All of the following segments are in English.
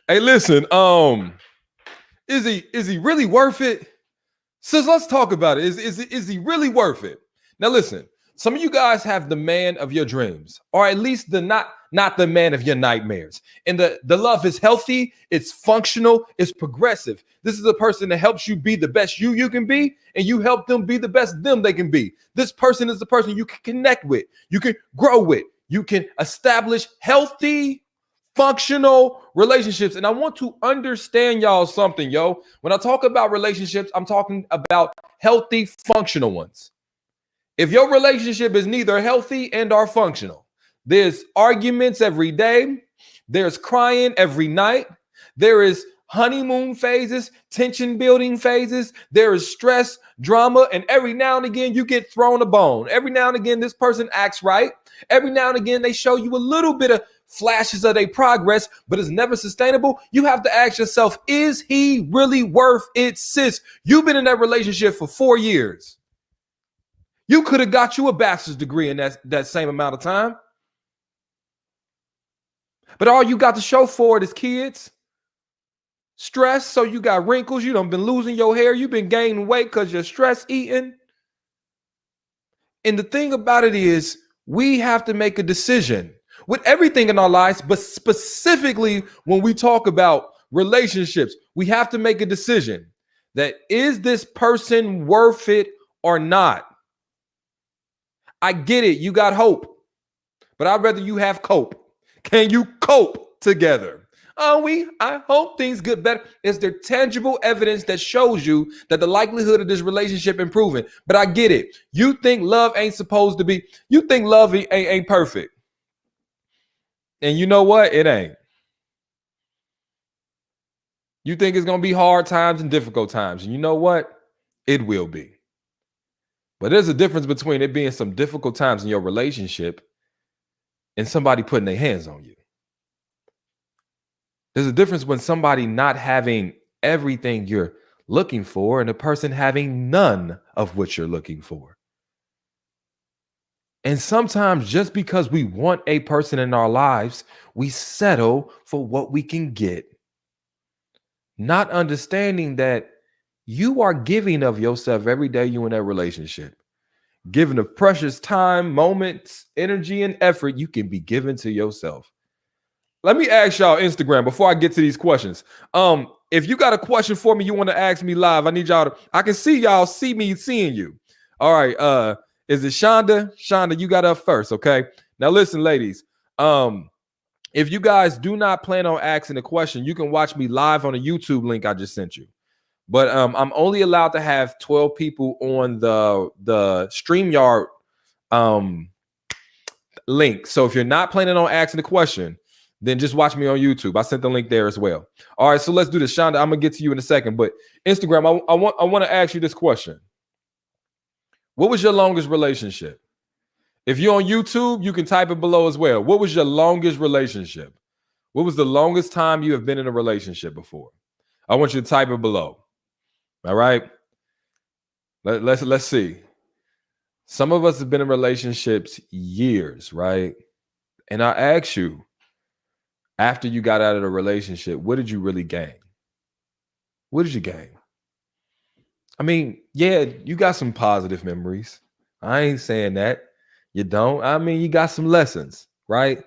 Hey, listen, is he really worth it? Sis, let's talk about it. Is he really worth it? Now listen, some of you guys have the man of your dreams, or at least the not the man of your nightmares. And the love is healthy, it's functional, it's progressive. This is a person that helps you be the best you can be, and you help them be the best them they can be. This person is the person you can connect with, you can grow with, you can establish healthy functional relationships. And I want to understand y'all something, yo. When I talk about relationships, I'm talking about healthy, functional ones. If your relationship is neither healthy and or functional, there's arguments every day, there's crying every night, there is honeymoon phases, tension building phases, there is stress, drama, and every now and again you get thrown a bone. Every now and again this person acts right. Every now and again they show you a little bit of flashes of their progress, but it's never sustainable. You have to ask yourself, is he really worth it, sis? You've been in that relationship for 4 years. You could have got you a bachelor's degree in that same amount of time. But all you got to show for it is kids, stress, so you got wrinkles, you done been losing your hair, you've been gaining weight because you're stress eating. And the thing about it is, we have to make a decision with everything in our lives, but specifically when we talk about relationships, we have to make a decision that is this person worth it or not? I get it, you got hope, but I'd rather you have cope. Can you cope together? I hope things get better. Is there tangible evidence that shows you that the likelihood of this relationship improving? But I get it. You think love ain't supposed to be, you think love ain't perfect. And you know what? It ain't. You think it's going to be hard times and difficult times. And you know what? It will be. But there's a difference between it being some difficult times in your relationship and somebody putting their hands on you. There's a difference when somebody not having everything you're looking for and a person having none of what you're looking for. And sometimes just because we want a person in our lives, we settle for what we can get. Not understanding that you are giving of yourself every day you in that relationship. Giving of precious time, moments, energy, and effort you can be given to yourself. Let me ask y'all Instagram before I get to these questions. If you got a question for me, you want to ask me live, I need y'all to, I can see y'all see me seeing you. All right. Is it Shonda? Shonda, you got up first. Okay. Now listen, ladies. If you guys do not plan on asking a question, you can watch me live on the YouTube link I just sent you. But I'm only allowed to have 12 people on the StreamYard link. So if you're not planning on asking the question, then just watch me on YouTube. I sent the link there as well. All right, so let's do this. Shonda, I'm gonna get to you in a second. But Instagram, I want to ask you this question. What was your longest relationship? If you're on YouTube, you can type it below as well. What was your longest relationship? What was the longest time you have been in a relationship before? I want you to type it below. All right. Let's see. Some of us have been in relationships years, right? And I ask you, after you got out of the relationship, what did you really gain? What did you gain? I mean, yeah, you got some positive memories. I ain't saying that. You don't. I mean, you got some lessons, right?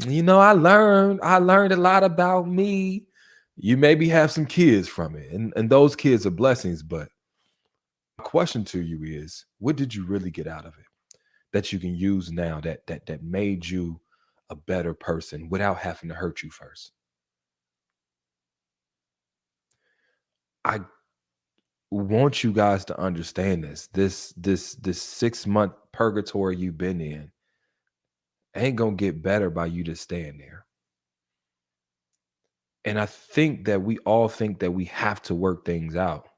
You know, I learned a lot about me. You maybe have some kids from it, and those kids are blessings. But my question to you is, what did you really get out of it that you can use now that made you a better person without having to hurt you first? I want you guys to understand this 6-month purgatory you've been in ain't gonna get better by you just staying there. And I think that we all think that we have to work things out,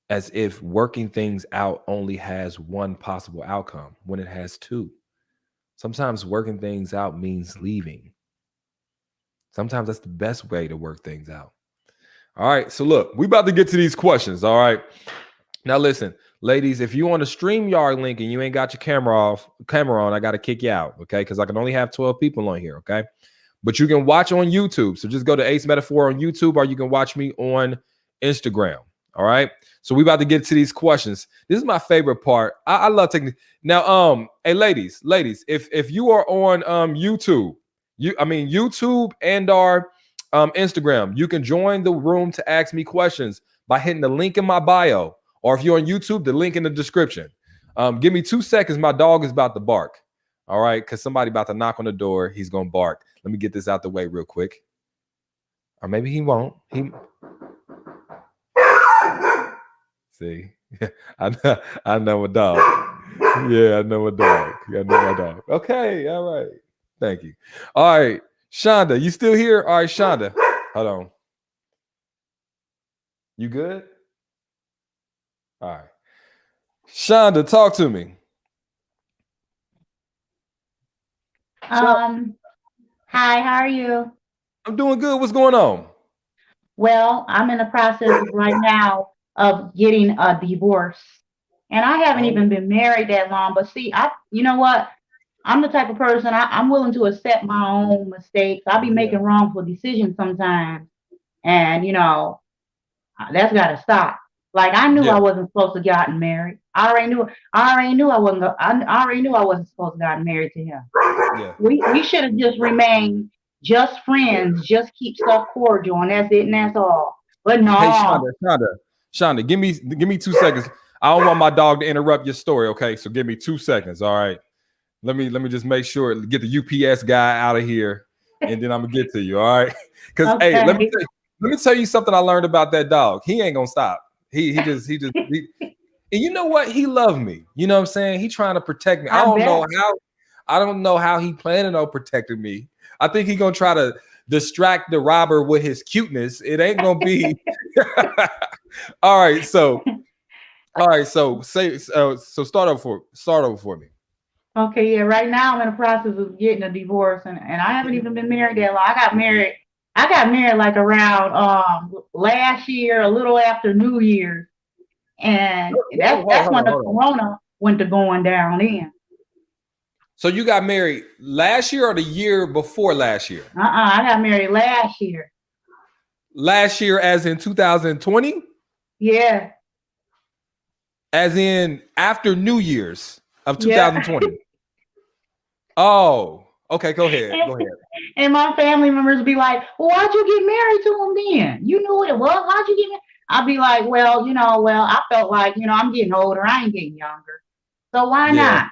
as if working things out only has one possible outcome when it has two. Sometimes working things out means leaving. Sometimes that's the best way to work things out. All right, so look, we about to get to these questions. All right, now listen, ladies, if you on the StreamYard link and you ain't got your camera on, I got to kick you out, okay? Because I can only have 12 people on here, okay? but you can watch on YouTube. So just go to Ace Metaphor on YouTube, or you can watch me on Instagram. All right. So we about to get to these questions. This is my favorite part. I love taking now. Hey, ladies, if you are on YouTube, YouTube and our Instagram, you can join the room to ask me questions by hitting the link in my bio, or if you're on YouTube, the link in the description. Give me 2 seconds. My dog is about to bark. All right, because somebody about to knock on the door. He's gonna bark. Let me get this out the way real quick. Or maybe he won't. See, I know a dog. Yeah, I know a dog. I know my dog. Okay, all right. Thank you. All right, Shonda, you still here? All right, Shonda, hold on. You good? All right. Shonda, talk to me. Hi, how are you? I'm doing good. What's going on? Well, I'm in the process right now of getting a divorce. And I haven't Oh, even been married that long, but see, you know what? I'm the type of person I'm willing to accept my own mistakes. I'll be yeah. making wrongful decisions sometimes. And that's gotta stop. Like I knew Yeah. I wasn't supposed to gotten married. I already knew I wasn't I already knew I wasn't supposed to gotten married to him. Yeah. We should have just remained just friends, just keep stuff cordial, and that's it, and that's all. But Hey, no, Shonda, give me 2 seconds. I don't want my dog to interrupt your story. Okay, so give me 2 seconds. All right. Let me just make sure get the UPS guy out of here, and then I'm gonna get to you. All right. Because hey, okay. let me tell you something I learned about that dog. He ain't gonna stop. And you know what? He loved me. You know what I'm saying? He trying to protect me. I bet. I don't know how he planning on protecting me. I think he gonna try to distract the robber with his cuteness. It ain't gonna be. All right. So start over for me. Okay, yeah. Right now, I'm in the process of getting a divorce, and I haven't even been married that long. I got married like around last year, a little after New Year's, and that's when the Hold on. Corona went to going down in. So you got married last year or the year before last year? I got married last year. Last year, as in 2020, Yeah, as in after New Year's of yeah. 2020. Oh, okay. Go ahead. And, Go ahead. and my family members be like, "Well, why'd you get married to him then? You knew what it was. Why'd you get married?" I'd be like, "Well, I felt like, I'm getting older. I ain't getting younger. So why Yeah. not?"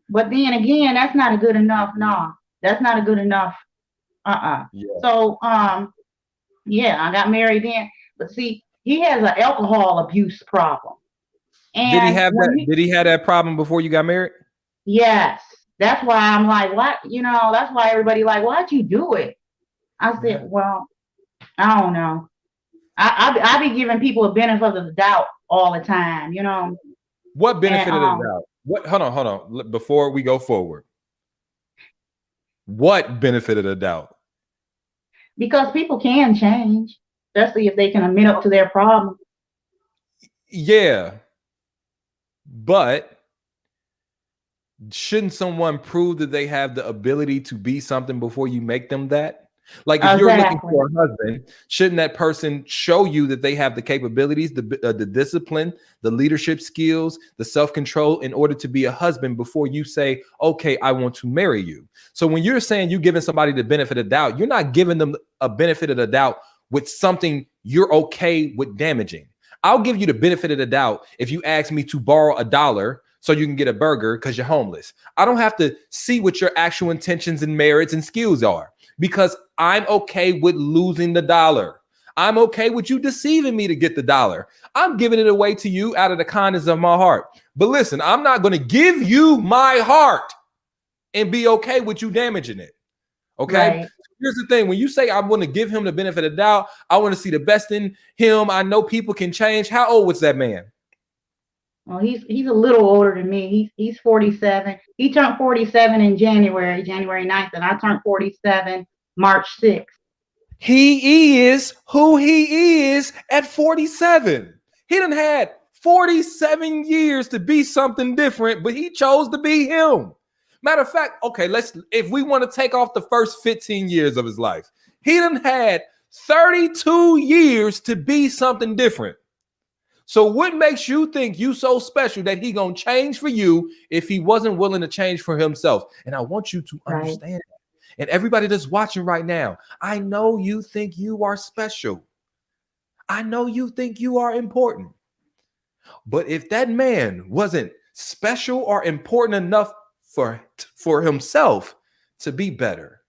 But then again, that's not a good enough. No, that's not a good enough. Yeah. So, yeah, I got married then. But see, he has an alcohol abuse problem. Did he And have when that? Did he have that problem before you got married? yes, that's why I'm like, what? That's why everybody like, why'd you do it? I said, Yeah. well, I don't know. I be giving people a benefit of the doubt all the time. What And benefited the doubt? What? Hold on. Before we go forward, what benefited the doubt? because people can change, especially if they can admit up to their problem. Yeah, but shouldn't someone prove that they have the ability to be something before you make them that? Like if you're looking Exactly. for a husband, shouldn't that person show you that they have the capabilities, the discipline, the leadership skills, the self-control in order to be a husband before you say, okay, I want to marry you? So when you're saying you're giving somebody the benefit of doubt, you're not giving them a benefit of the doubt with something you're okay with damaging. I'll give you the benefit of the doubt if you ask me to borrow $1 so you can get a burger because you're homeless. I don't have to see what your actual intentions and merits and skills are because I'm okay with losing the dollar. I'm okay with you deceiving me to get the dollar. I'm giving it away to you out of the kindness of my heart. But listen, I'm not going to give you my heart and be okay with you damaging it. Okay. Right. Here's the thing. When you say I want to give him the benefit of the doubt, I want to see the best in him. I know people can change. How old was that man? Well, he's a little older than me. He's 47. He turned 47 in January 9th, and I turned 47 March 6th. He is who he is at 47. He done had 47 years to be something different, but he chose to be him. Matter of fact, okay, if we want to take off the first 15 years of his life, he done had 32 years to be something different. So what makes you think you so special that he gonna change for you if he wasn't willing to change for himself? And I want you to Right. understand that. And everybody that's watching right now, I know you think you are special. I know you think you are important. But if that man wasn't special or important enough for himself to be better,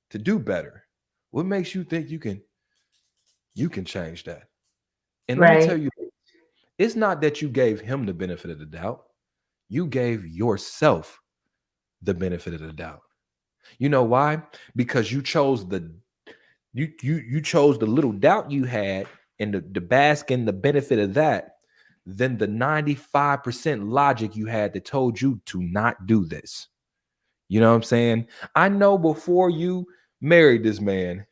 to do better, what makes you think you can change that? And let me tell Right. you, it's not that you gave him the benefit of the doubt. You gave yourself the benefit of the doubt. You know why? Because you chose the little doubt you had and the bask in the benefit of that, then the 95% logic you had that told you to not do this. You know what I'm saying? I know before you married this man,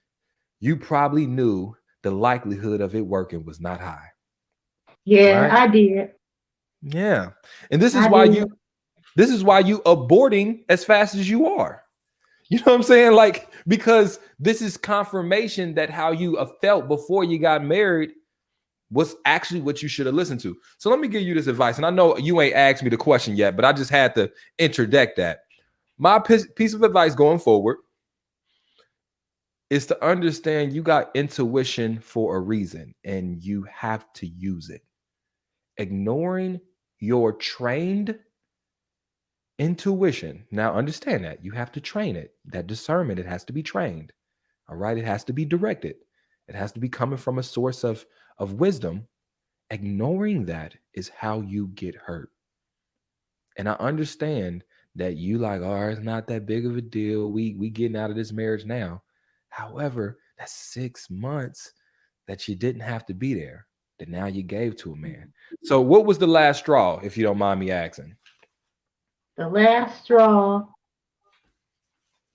you probably knew the likelihood of it working was not high, Yeah, right? I did. Yeah. And this is I why did. you aborting as fast as you are. You know what I'm saying? Like, because this is confirmation that how you felt before you got married was actually what you should have listened to. So let me give you this advice. And I know you ain't asked me the question yet, but I just had to interject that. My piece of advice going forward is to understand you got intuition for a reason and you have to use it. Ignoring your trained intuition. Now, understand that you have to train it. That discernment, it has to be trained. All right. It has to be directed. It has to be coming from a source of wisdom. Ignoring that is how you get hurt. And I understand that you like, oh, it's not that big of a deal. We getting out of this marriage now. However, that's 6 months that you didn't have to be there, that now you gave to a man. So what was the last straw, if you don't mind me asking? The last straw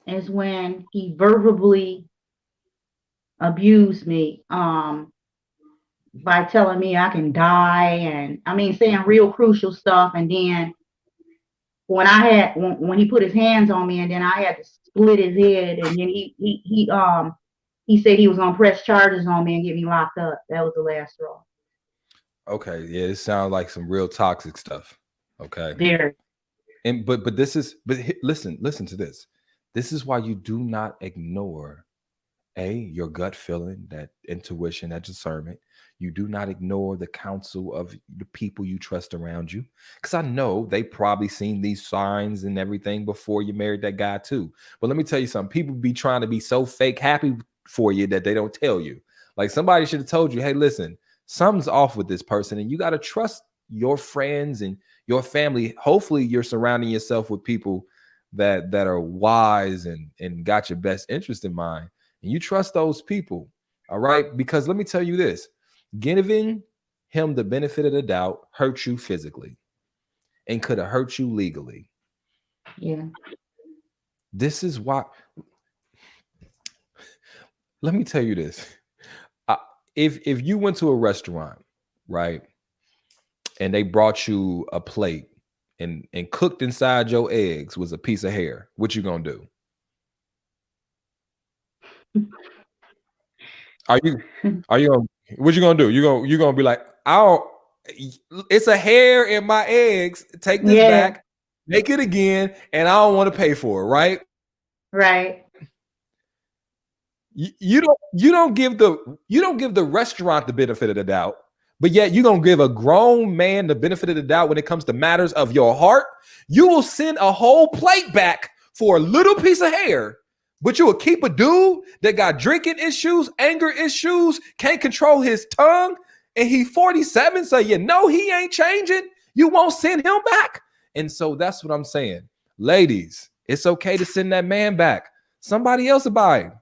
is when he verbally abused me by telling me I can die, and I mean saying real crucial stuff. And then when he put his hands on me, and then I had to split his head, and then he said he was gonna press charges on me and get me locked up. That was the last straw. Okay, yeah, it sounds like some real toxic stuff. Okay. Very. And listen to this. This is why you do not ignore your gut feeling, that intuition, that discernment. You do not ignore the counsel of the people you trust around you, because I know they probably seen these signs and everything before you married that guy too. But let me tell you something, people be trying to be so fake happy for you that they don't tell you. Like, somebody should have told you, hey, listen, something's off with this person, and you got to trust your friends and your family. Hopefully you're surrounding yourself with people that are wise and got your best interest in mind, and you trust those people. All right. Because let me tell you this, giving him the benefit of the doubt hurt you physically and could have hurt you legally. Yeah. This is why, let me tell you this. I, if you went to a restaurant, right, and they brought you a plate and cooked inside your eggs was a piece of hair, what you gonna do? Are you are you gonna what you gonna do? You gonna be like, oh, it's a hair in my eggs. Take this Yeah. back, make it again, and I don't want to pay for it, right? Right. You don't give the restaurant the benefit of the doubt, but yet you're gonna give a grown man the benefit of the doubt when it comes to matters of your heart. You will send a whole plate back for a little piece of hair, but you will keep a dude that got drinking issues, anger issues, can't control his tongue, and he 47, so you know he ain't changing. You won't send him back. And so that's what I'm saying. Ladies, it's okay to send that man back. Somebody else will buy him.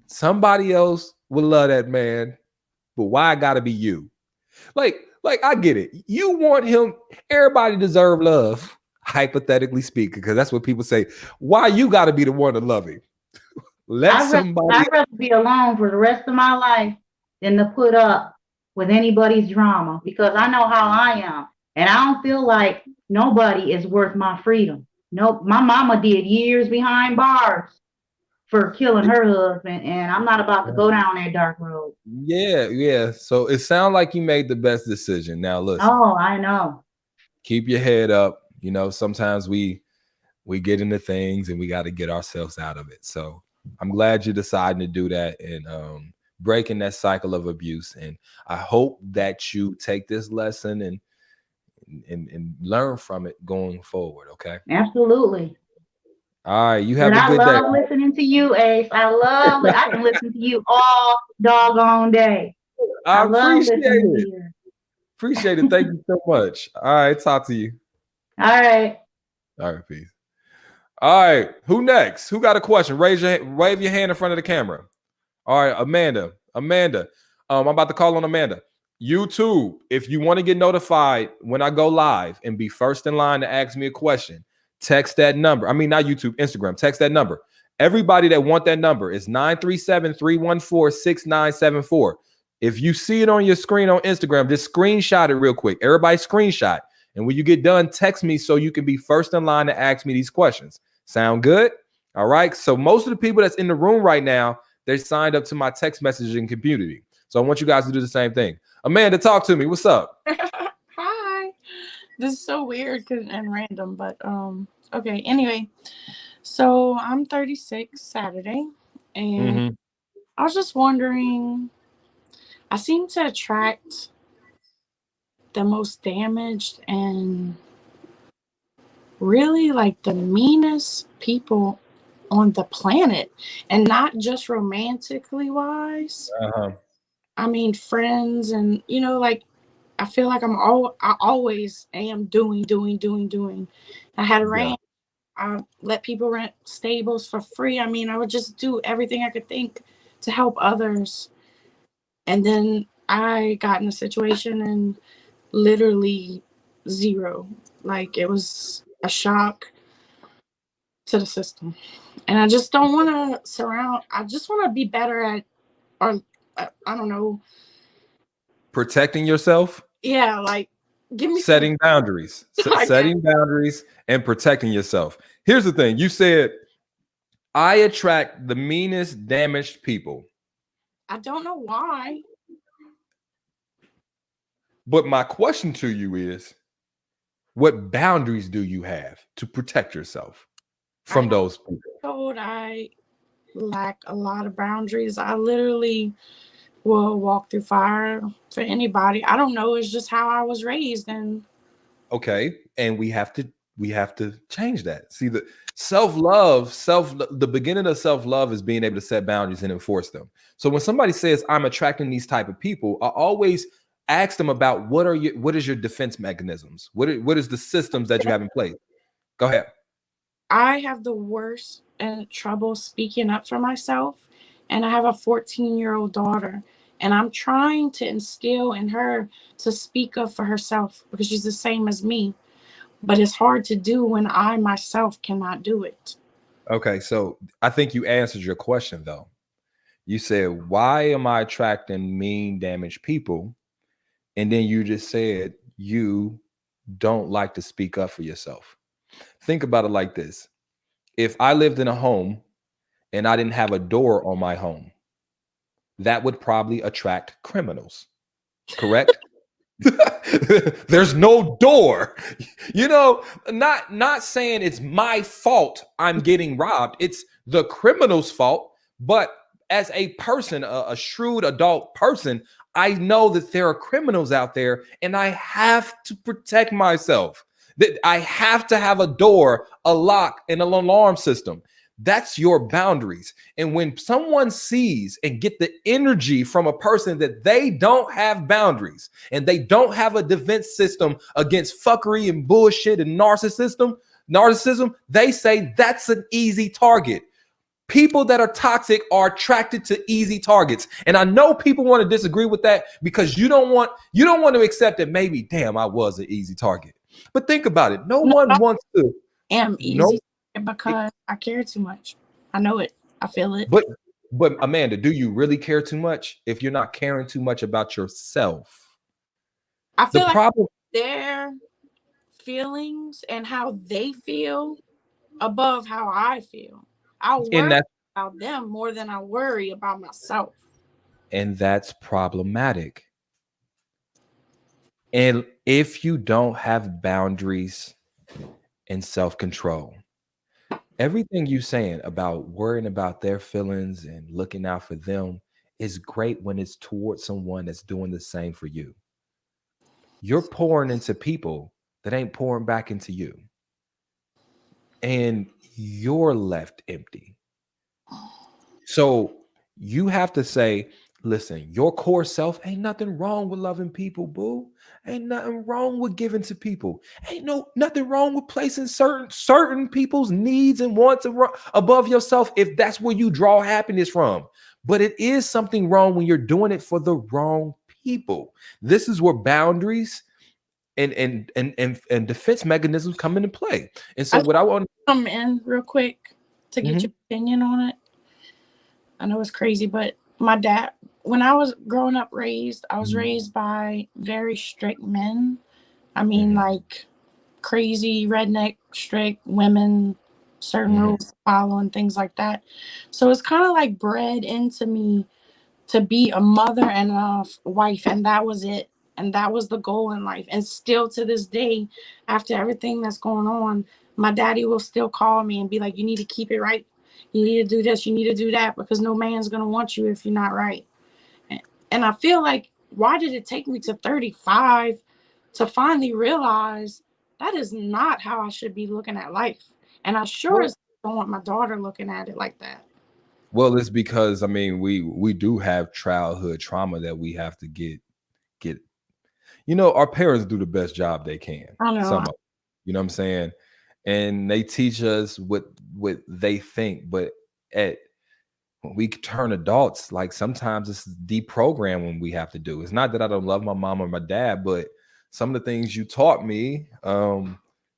Somebody else will love that man, but why it gotta be you? Like I get it. You want him, everybody deserve love, hypothetically speaking, because that's what people say. Why you gotta be the one to love him? Let somebody I'd rather be alone for the rest of my life than to put up with anybody's drama, because I know how I am. And I don't feel like nobody is worth my freedom. Nope. My mama did years behind bars for killing her husband, and I'm not about to go down that dark road. Yeah, yeah. So it sounds like you made the best decision. Now listen, Oh, I know. keep your head up. You know, sometimes we get into things and we got to get ourselves out of it. So I'm glad you're deciding to do that and breaking that cycle of abuse. And I hope that you take this lesson and learn from it going forward. Okay. Absolutely. All right. You But have a I good day. love listening to you, Ace. I can listen to you all doggone day. I I love appreciate listening to it. you. Appreciate it. Thank you so much. All right. Talk to you. All right. All right. Peace. All right. Who next? Who got a question? Wave your hand in front of the camera. All right, Amanda. Amanda. I'm about to call on Amanda. YouTube, if you want to get notified when I go live and be first in line to ask me a question, text that number. I mean, not YouTube, Instagram. Text that number. Everybody that want that number is 937-314-6974. If you see it on your screen on Instagram, just screenshot it real quick. Everybody screenshot. And when you get done, text me so you can be first in line to ask me these questions. Sound good? All right. So most of the people that's in the room right now, they signed up to my text messaging community. So I want you guys to do the same thing. Amanda, talk to me. What's up? Hi. This is so weird and random, but okay. Anyway, so I'm 36 Saturday, and Mm-hmm. I was just wondering. I seem to attract the most damaged and really like the meanest people on the planet, and not just romantically wise. Uh-huh. I mean, friends, and like I feel like I always am doing. I had a Yeah. rant. I let people rent stables for free. I mean, I would just do everything I could think to help others. And then I got in a situation and literally zero. Like it was a shock to the system. And I just don't want to I just want to be better at, or I don't know. Protecting yourself, Yeah, like give me some, setting boundaries, I guess. setting boundaries and protecting yourself. Here's the thing. You said, I attract the meanest, damaged people. I don't know why. But my question to you is, what boundaries do you have to protect yourself I from have those people? told I lack a lot of boundaries. I literally will walk through fire for anybody. I don't know. It's just how I was raised. And Okay, and we have to change that. See, the the beginning of self-love is being able to set boundaries and enforce them. So when somebody says I'm attracting these type of people, I always ask them about what is your defense mechanisms? What is the systems that you have in place? Go ahead. I have the worst and trouble speaking up for myself. And I have a 14-year-old daughter. And I'm trying to instill in her to speak up for herself because she's the same as me. But it's hard to do when I myself cannot do it. Okay, so I think you answered your question though. You said, why am I attracting mean, damaged people? And then you just said you don't like to speak up for yourself. Think about it like this. If I lived in a home and I didn't have a door on my home, that would probably attract criminals, correct? There's no door. You know, not saying it's my fault I'm getting robbed. It's the criminal's fault. But as a person, a shrewd adult person, I know that there are criminals out there and I have to protect myself. That I have to have a door, a lock, and an alarm system. That's your boundaries. And when someone sees and get the energy from a person that they don't have boundaries and they don't have a defense system against fuckery and bullshit and narcissism, they say that's an easy target. People that are toxic are attracted to easy targets. And I know people want to disagree with that because you don't want to accept that maybe, damn, I was an easy target. But think about it. No No, one I wants to. am No. easy because I care too much. I know it. I feel it. But Amanda, do you really care too much if you're not caring too much about yourself? I The feel like problem, their feelings and how they feel. above how I feel. I'll And worry that about them more than I worry about myself. and that's problematic. And if you don't have boundaries and self-control, everything you saying about worrying about their feelings and looking out for them is great when it's towards someone that's doing the same for you. You're pouring into people that ain't pouring back into you, and you're left empty. So you have to say, listen, your core self, ain't nothing wrong with loving people, boo. Ain't nothing wrong with giving to people. Ain't nothing wrong with placing certain people's needs and wants above yourself if that's where you draw happiness from. But it is something wrong when you're doing it for the wrong people. This is where boundaries and defense mechanisms come into play. And so I what I want come in real quick to get Mhm, your opinion on it. I know it's crazy, but my dad, when I was growing up I was raised by very strict men. I mean, mhm, like crazy redneck strict women, certain mhm. rules to follow and things like that. So it's kind of like bred into me to be a mother and a wife, and that was it. And that was the goal in life. And still to this day, after everything that's going on, my daddy will still call me and be like, you need to keep it right. You need to do this, you need to do that, because no man's going to want you if you're not right. And I feel like, why did it take me to 35 to finally realize that is not how I should be looking at life? And I sure Well, as don't want my daughter looking at it like that. well, it's because I mean we do have childhood trauma that we have to get. Our parents do the best job they can. I don't know. Some of them, you know what I'm saying, and they teach us what they think. But at when we turn adults, like sometimes it's deprogram when we have to do. It's not that I don't love my mom or my dad, but some of the things you taught me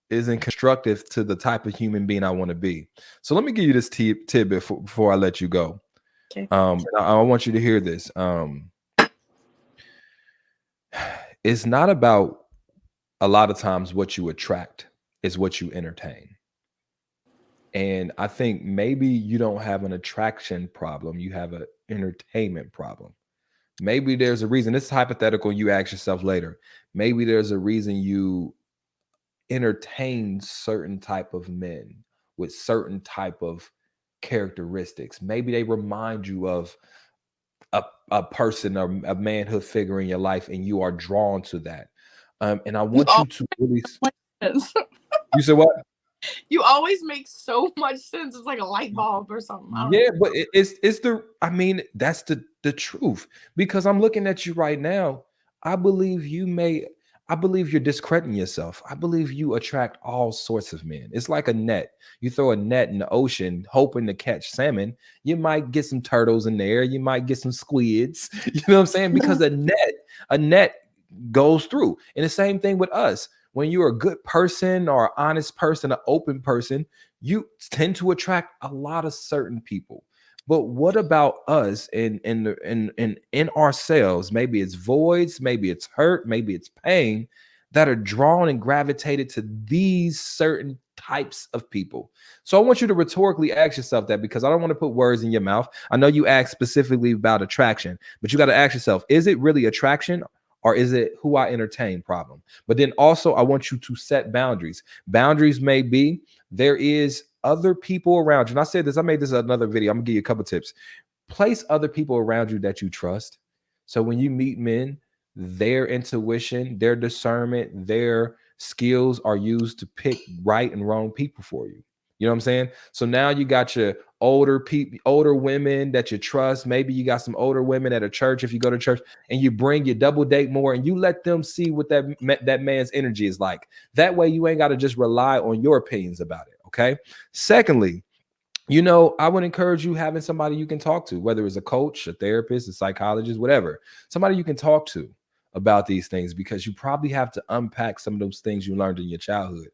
isn't constructive to the type of human being I want to be. So let me give you this tidbit before I let you go. Okay. I want you to hear this. It's not about a lot of times what you attract, is what you entertain. And I think maybe you don't have an attraction problem, you have an entertainment problem. Maybe there's a reason. This is hypothetical. You ask yourself later. Maybe there's a reason you entertain certain type of men with certain type of characteristics. Maybe they remind you of a person or a manhood figure in your life, and you are drawn to that. And I You want you always to really. make sense. You said what? You always make so much sense. It's like a light bulb or something. I don't know. Yeah, but it's the. I mean, that's the truth. Because I'm looking at you right now. I believe you may. I believe you're discrediting yourself. I believe you attract all sorts of men. It's like a net. You throw a net in the ocean, hoping to catch salmon. You might get some turtles in there. You might get some squids. You know what I'm saying? Because a net goes through. And the same thing with us. When you're a good person or an honest person, an open person, you tend to attract a lot of certain people. But what about us in ourselves? Maybe it's voids, maybe it's hurt, maybe it's pain that are drawn and gravitated to these certain types of people. So I want you to rhetorically ask yourself that, because I don't want to put words in your mouth. I know you asked specifically about attraction, but you got to ask yourself, is it really attraction, or is it who I entertain problem? But then also I want you to set boundaries. Boundaries may be there is other people around you. And I said this, I made this another video. I'm gonna give you a couple tips. Place other people around you that you trust. So when you meet men, their intuition, their discernment, their skills are used to pick right and wrong people for you. You know what I'm saying? So now you got your older people, older women that you trust. Maybe you got some older women at a church if you go to church, and you bring your double date more, and you let them see what that man's energy is like. That way you ain't got to just rely on your opinions about it. Okay. Secondly, I would encourage you having somebody you can talk to, whether it's a coach, a therapist, a psychologist, whatever, somebody you can talk to about these things, because you probably have to unpack some of those things you learned in your childhood.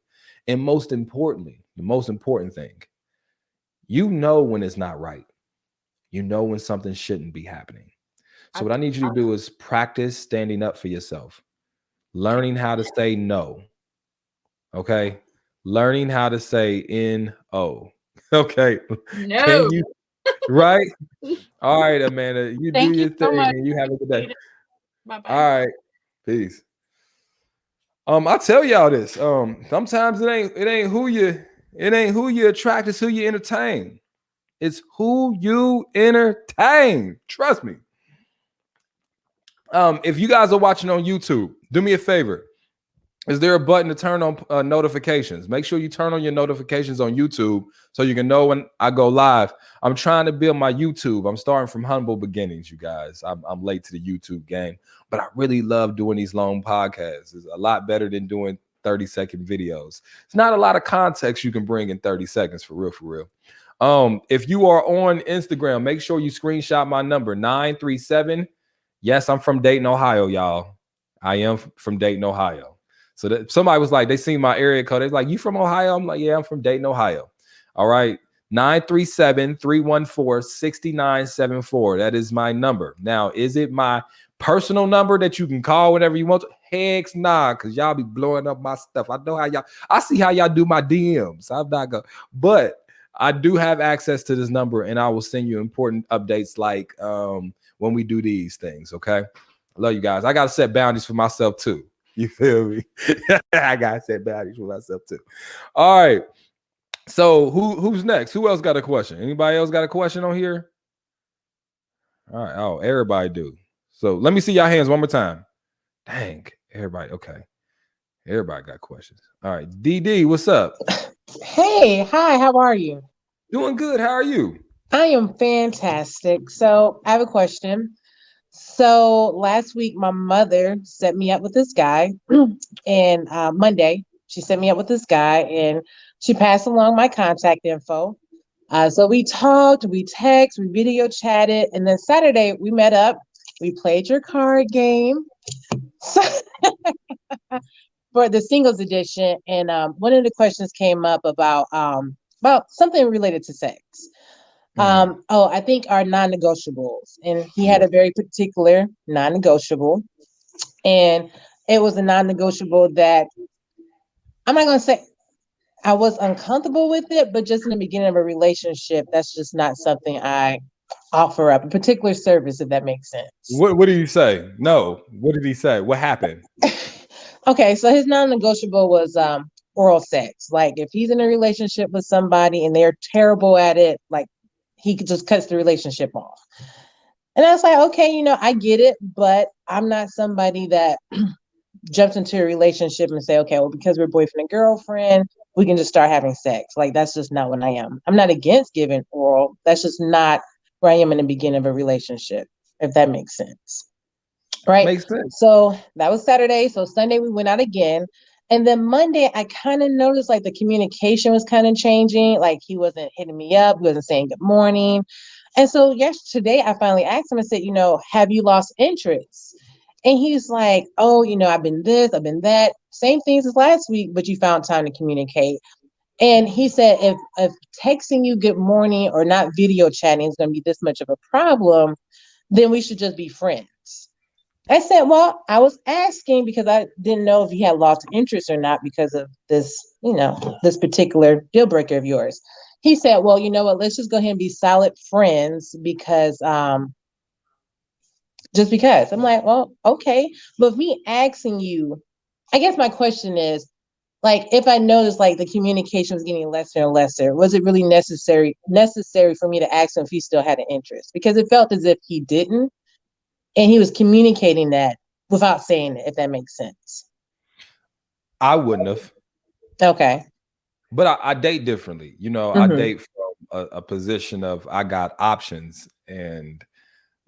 And most importantly, the most important thing, when it's not right. When something shouldn't be happening. I, So what I need you to do is practice standing up for yourself, learning how to say no. Okay. learning how to say N-O. Okay. No. Can you, right? All right, Amanda, you do Thank you your so thing much. and you have a good day. Bye bye. All right. Peace. I tell y'all this. Sometimes it ain't who you attract, it's who you entertain. It's who you entertain. Trust me. If you guys are watching on YouTube, do me a favor. Is there a button to turn on notifications? Make sure you turn on your notifications on YouTube so you can know when I go live. I'm trying to build my YouTube. I'm starting from humble beginnings, you guys. I'm late to the YouTube game, but I really love doing these long podcasts. It's a lot better than doing 30-second videos. It's not a lot of context you can bring in 30 seconds, for real, for real. If you are on Instagram, make sure you screenshot my number, 937. Yes, I'm from Dayton, Ohio, y'all. I am from Dayton, Ohio. So that somebody was like, they seen my area code. They're like, you from Ohio? I'm like, yeah, I'm from Dayton, Ohio. All right. 937-314-6974. That is my number. Now, is it my personal number that you can call whenever you want to? Heck nah, because y'all be blowing up my stuff. I know how y'all, I see how y'all do my DMs. I'm not going, but I do have access to this number and I will send you important updates like when we do these things. Okay. I love you guys. I got to set boundaries for myself too. You feel me? I got to set boundaries for myself too. All right. So who's next? Who else got a question? Anybody else got a question on here? All right. Oh, everybody do. So let me see y'all hands one more time. Dang. Everybody. Okay. Everybody got questions. All right. DD, what's up? Hey, hi, how are you? Doing good. How are you? I am fantastic. So I have a question. So last week, my mother set me up with this guy, and Monday, she set me up with this guy, and she passed along my contact info. So we talked, we texted, we video chatted, and then Saturday we met up. We played your card game for the singles edition, and one of the questions came up about something related to sex. I think our non-negotiables, and he had a very particular non-negotiable, and it was a non-negotiable that I'm not gonna say I was uncomfortable with it, but just in the beginning of a relationship, that's just not something I offer up, a particular service, if that makes sense. What did he say? No. What did he say? What happened? Okay, so his non-negotiable was oral sex. Like if he's in a relationship with somebody and they're terrible at it, like he could just cuts the relationship off. And I was like, okay, I get it, but I'm not somebody that jumps into a relationship and say, okay, well, because we're boyfriend and girlfriend, we can just start having sex. Like that's just not what I am. I'm not against giving oral. That's just not where I am in the beginning of a relationship, if that makes sense. Right. Makes sense. So that was Saturday. So Sunday we went out again. And then Monday, I kind of noticed like the communication was kind of changing. Like he wasn't hitting me up. He wasn't saying good morning. And so today I finally asked him and said, have you lost interest? And he's like, oh, I've been this, I've been that. Same things as last week, but you found time to communicate. And he said, if texting you good morning or not video chatting is going to be this much of a problem, then we should just be friends. I said, well, I was asking because I didn't know if you had lost interest or not because of this, this particular deal breaker of yours. He said, well, you know what, let's just go ahead and be solid friends because, just because. I'm like, well, okay. But me asking you, I guess my question is, like, if I noticed like the communication was getting lesser and lesser, was it really necessary for me to ask him if he still had an interest? Because it felt as if he didn't. And he was communicating that without saying it, if that makes sense. I wouldn't have. Okay. But I date differently. I date from a position of I got options and,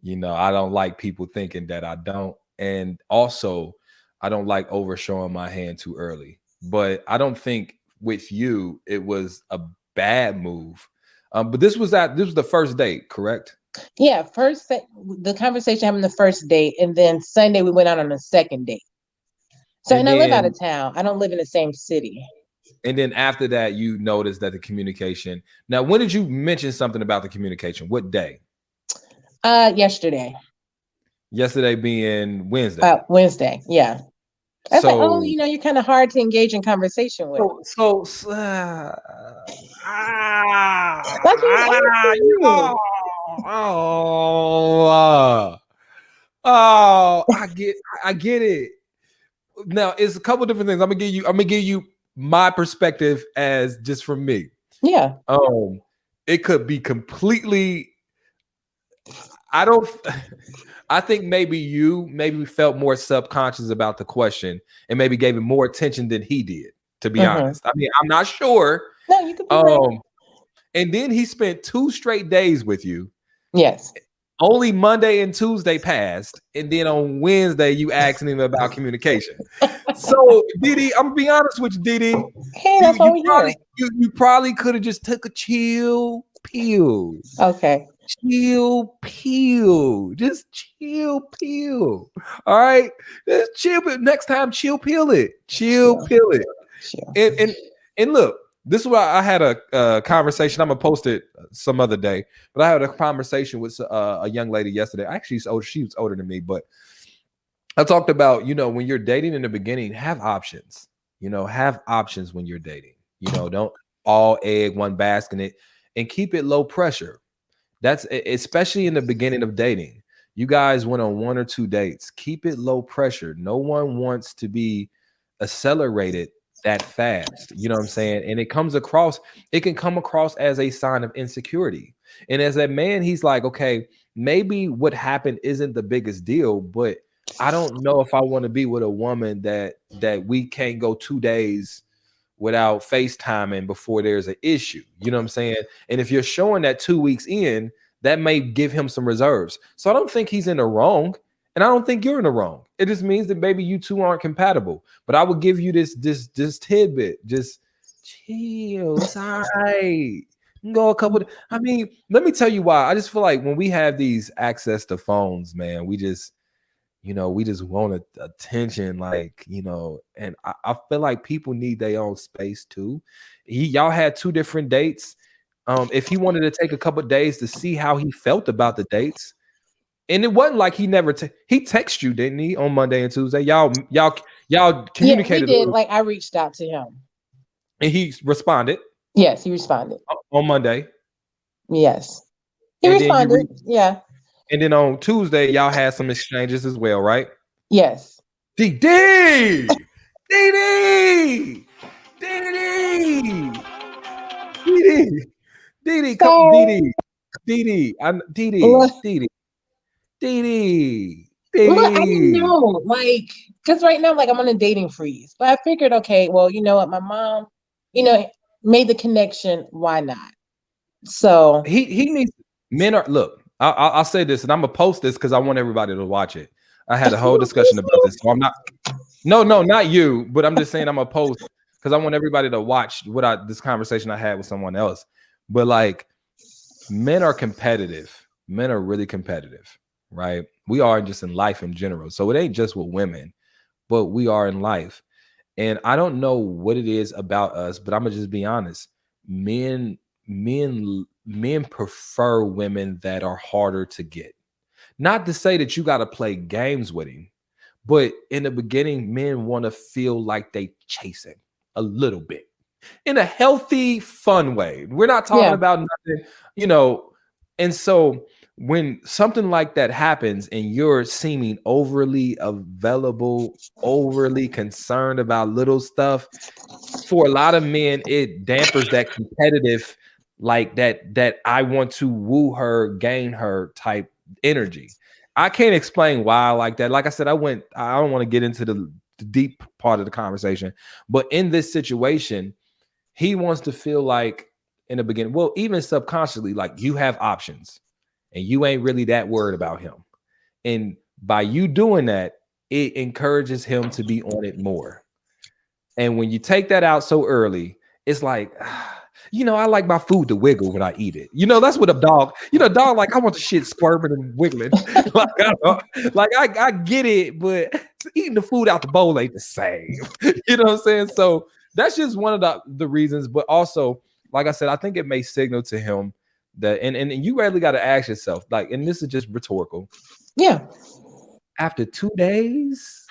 I don't like people thinking that I don't. And also, I don't like over showing my hand too early. But I don't think with you, it was a bad move. But this was the first date, correct? Yeah, the conversation happened the first date, and then Sunday we went out on the second date. So, and I live out of town. I don't live in the same city. And then after that, you noticed that the communication. Now, when did you mention something about the communication? What day? Yesterday. Yesterday being Wednesday. Wednesday, yeah. That's like, So, oh, you're kind of hard to engage in conversation with. That's what I'm asking you. oh, I get it. Now, it's a couple different things. I'm gonna give you my perspective as just from me. Yeah. It could be completely. I don't. I think maybe felt more subconscious about the question and maybe gave it more attention than he did. To be honest, I mean, I'm not sure. No, you could be right. And then he spent 2 straight days with you. Yes. Only Monday and Tuesday passed, and then on Wednesday you asking him about communication. So, Didi, I'm gonna be honest with you, Didi. Hey, that's why we're here. You probably could have just took a chill pill. Okay. Chill pill. Just chill pill. All right. Just chill pill. Next time, chill pill it. Chill pill it. Sure. And look, this is why I had a conversation. I'm gonna post it some other day, but I had a conversation with a young lady yesterday. Actually, she was older than me, but I talked about, when you're dating in the beginning, have options. Have options when you're dating. Don't all egg one basket and keep it low pressure. That's especially in the beginning of dating. You guys went on 1 or 2 dates. Keep it low pressure. No one wants to be accelerated that fast. You know what I'm saying? And it can come across as a sign of insecurity. And as a man, he's like, okay, maybe what happened isn't the biggest deal, but I don't know if I want to be with a woman that we can't go 2 days without FaceTiming before there's an issue. You know what I'm saying? And if you're showing that 2 weeks in, that may give him some reserves. So I don't think he's in the wrong, and I don't think you're in the wrong. It just means that maybe you two aren't compatible. But I would give you this tidbit. Just chill. It's all right. Go a couple. I mean, let me tell you why. I just feel like when we have these access to phones, man, we just want attention, and I feel like people need their own space too. Y'all had 2 different dates. If he wanted to take a couple of days to see how he felt about the dates, and it wasn't like he never he texted you, didn't he, on Monday and Tuesday? Y'all communicated. Yeah, he did. Like, I reached out to him, and he responded. Yes, he responded on Monday. Yes, he responded. Yeah. And then on Tuesday, y'all had some exchanges as well, right? Yes. Didi, come, Didi. Look, I didn't know, because right now, I'm on a dating freeze. But I figured, okay, well, you know what, my mom, made the connection. Why not? So he needs men are look. I'll say this, and I'm gonna post this because I want everybody to watch it. I had a whole discussion about this, so I'm not. No, not you, but I'm just saying I'm gonna post because I want everybody to watch this conversation I had with someone else. But men are competitive. Men are really competitive, right? We are just in life in general. So it ain't just with women, but we are in life. And I don't know what it is about us, but I'm gonna just be honest. Men prefer women that are harder to get. Not to say that you got to play games with him, but in the beginning, men want to feel like they chasing a little bit in a healthy, fun way. We're not talking about nothing, And so when something like that happens and you're seeming overly available, overly concerned about little stuff, for a lot of men, it dampers that competitive, that I want to woo her, gain her type energy. I can't explain why I like that. Like I said, I don't want to get into the deep part of the conversation, but in this situation, he wants to feel like in the beginning, well, even subconsciously, like you have options and you ain't really that worried about him. And by you doing that, it encourages him to be on it more. And when you take that out so early, it's like, I like my food to wiggle when I eat it. That's what a dog, dog, I want the shit squirming and wiggling. I get it, but eating the food out the bowl ain't the same. You know what I'm saying? So that's just one of the reasons. But also, like I said, I think it may signal to him that, and you really got to ask yourself, and this is just rhetorical. Yeah. After 2 days,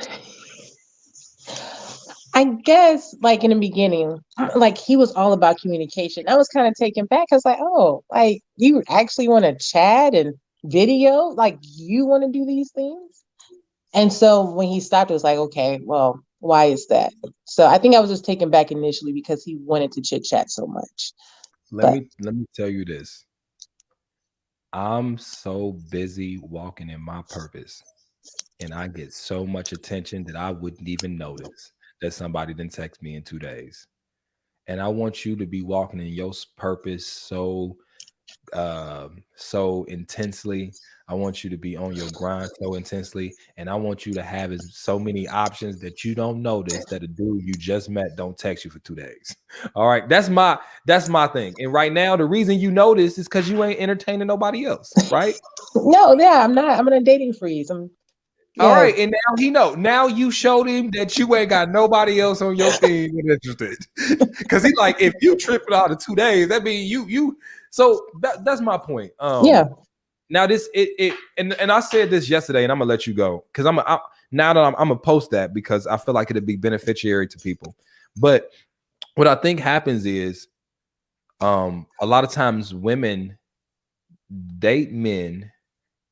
I guess like in the beginning, like he was all about communication. I was kind of taken back. I was like, oh, like you actually want to chat and video? Like you want to do these things? And so when he stopped, it was like, okay, well, why is that? So I think I was just taken back initially because he wanted to chit chat so much. Let But me let me tell you this. I'm so busy walking in my purpose, and I get so much attention that I wouldn't even notice that somebody didn't text me in 2 days. And I want you to be walking in your purpose so intensely. I want you to be on your grind so intensely, and I want you to have so many options that you don't notice that a dude you just met don't text you for 2 days. All right, that's my thing. And right now, the reason you notice is because you ain't entertaining nobody else, right? no, yeah, I'm not. I'm in a dating freeze. All Yes, right, and now he know. Now you showed him that you ain't got nobody else on your team interested. Because he like, if you tripping out of 2 days, that means you. So that's my point. yeah, Now this and I said this yesterday, and I'm gonna let you go because now that I'm gonna post that because I feel like it'd be beneficiary to people. But what I think happens is, a lot of times women date men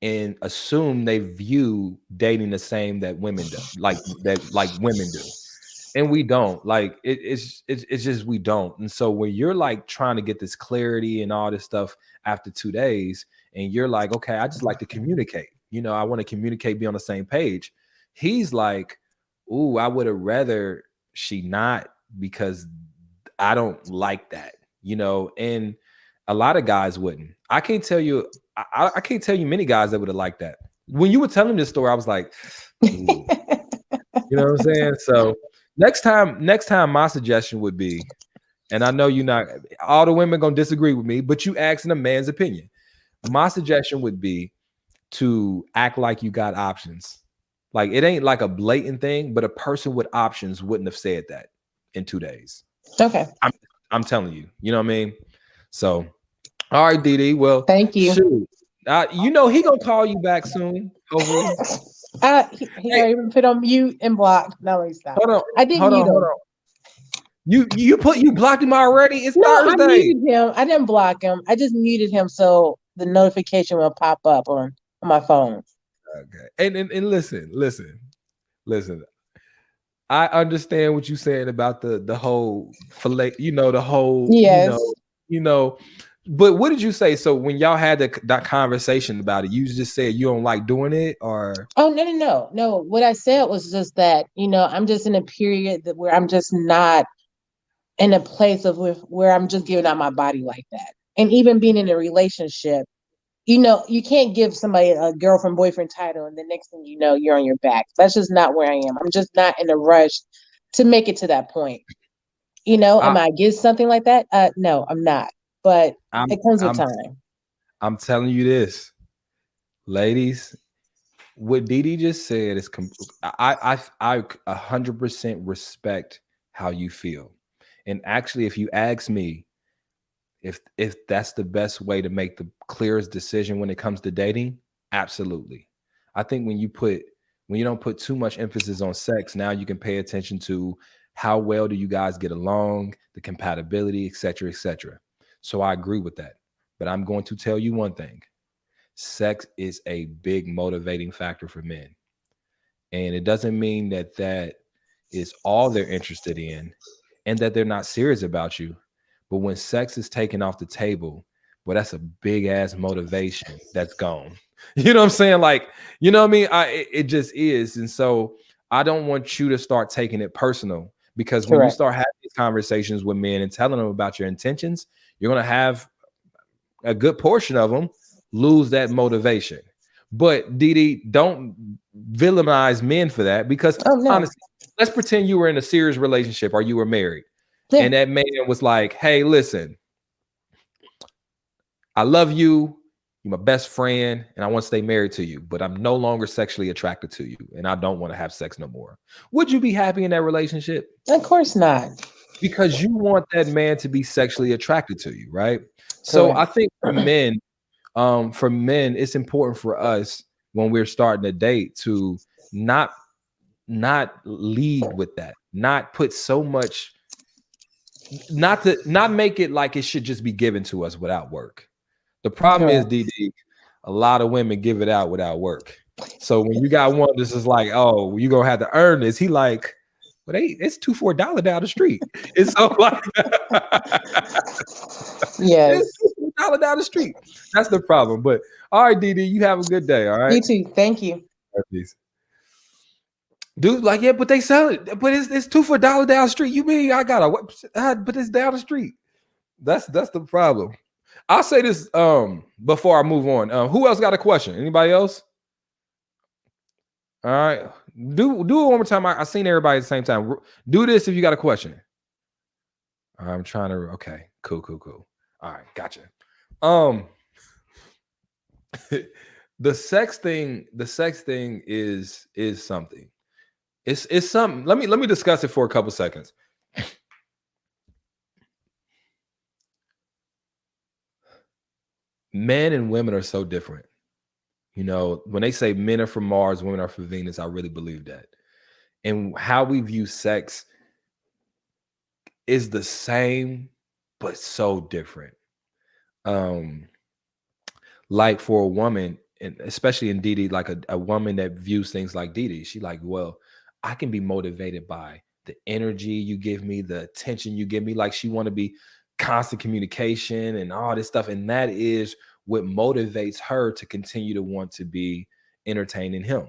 and assume they view dating the same that women do, like women do, and we don't. Like it's just we don't. And so when you're like trying to get this clarity and all this stuff after 2 days, and you're like, okay, I just like to communicate. I want to communicate, be on the same page. He's like, ooh, I would have rather she not because I don't like that. And a lot of guys wouldn't. I can't tell you. I can't tell you many guys that would have liked that. When you were telling this story, I was like, ooh. You know what I'm saying? So next time, my suggestion would be, and I know you're not all the women gonna disagree with me, but you asking a man's opinion. My suggestion would be to act like you got options. Like it ain't like a blatant thing, but a person with options wouldn't have said that in 2 days. okay. I'm telling you, you know what I mean? So, all right, DD. Well, Thank you. shoot. He gonna call you back soon, hopefully. He Hey, already been put on mute and blocked. No, let me stop. hold on, I didn't mute hold him. on. You blocked him already? It's No, I Thursday. muted him. I didn't block him. I just muted him so the notification will pop up on my phone. Okay. And listen. I understand what you're saying about the whole fillet, the whole, Yes. but what did you say? So when y'all had that conversation about it, you just said you don't like doing it, or Oh, no. What I said was just that, I'm just in a period where I'm just not in a place of where I'm just giving out my body like that. And even being in a relationship, you can't give somebody a girlfriend, boyfriend title, and the next thing you know, you're on your back. That's just not where I am. I'm just not in a rush to make it to that point. Am I against something like that? No, I'm not. But it comes with time. I'm telling you this, ladies. What Didi just said is I 100% respect how you feel. And actually, if you ask me if that's the best way to make the clearest decision when it comes to dating, absolutely. I think when you don't put too much emphasis on sex, now you can pay attention to how well do you guys get along, the compatibility, et cetera, et cetera. So I agree with that. But I'm going to tell you one thing. Sex is a big motivating factor for men. And it doesn't mean that is all they're interested in and that they're not serious about you. But when sex is taken off the table, well, that's a big ass motivation that's gone. You know what I'm saying? Like, you know what I mean? It just is. And so I don't want you to start taking it personal, because when you Correct. start having these conversations with men and telling them about your intentions, you're going to have a good portion of them lose that motivation. But Didi, don't villainize men for that, because Oh, no. honestly, let's pretend you were in a serious relationship or you were married, Yeah. and that man was like, hey, listen, I love you. You're my best friend, and I want to stay married to you, but I'm no longer sexually attracted to you, and I don't want to have sex no more. Would you be happy in that relationship? Of course not. Because you want that man to be sexually attracted to you, right? So Correct. I think for men, it's important for us when we're starting a date to not lead with that, not put so much, not make it like it should just be given to us without work. The problem is, Correct. DD, a lot of women give it out without work. So when you got one this is like, oh, you're gonna have to earn this, he like, but it's $2 for $1 down the street. It's so like Yes. it's $2 for $1 down the street. That's the problem. But all right, DD, you have a good day. All right. You too. Thank you. All right, peace. Dude, like, yeah, but they sell it, but it's $2 for $1 down the street. You mean I gotta but it's down the street. That's the problem. I'll say this before I move on. Who else got a question? Anybody else? All right. Do it one more time. I seen everybody at the same time. Do this if you got a question. I'm trying to. Okay. Cool. All right. Gotcha. The sex thing is something. It's something. Let me discuss it for a couple seconds. Men and women are so different. You know, when they say men are from Mars, women are from Venus, I really believe that. And how we view sex is the same, but so different. Like for a woman, and especially in Didi, like a woman that views things like Didi, she like, well, I can be motivated by the energy you give me, the attention you give me. Like she want to be constant communication and all this stuff. And that is what motivates her to continue to want to be entertaining him.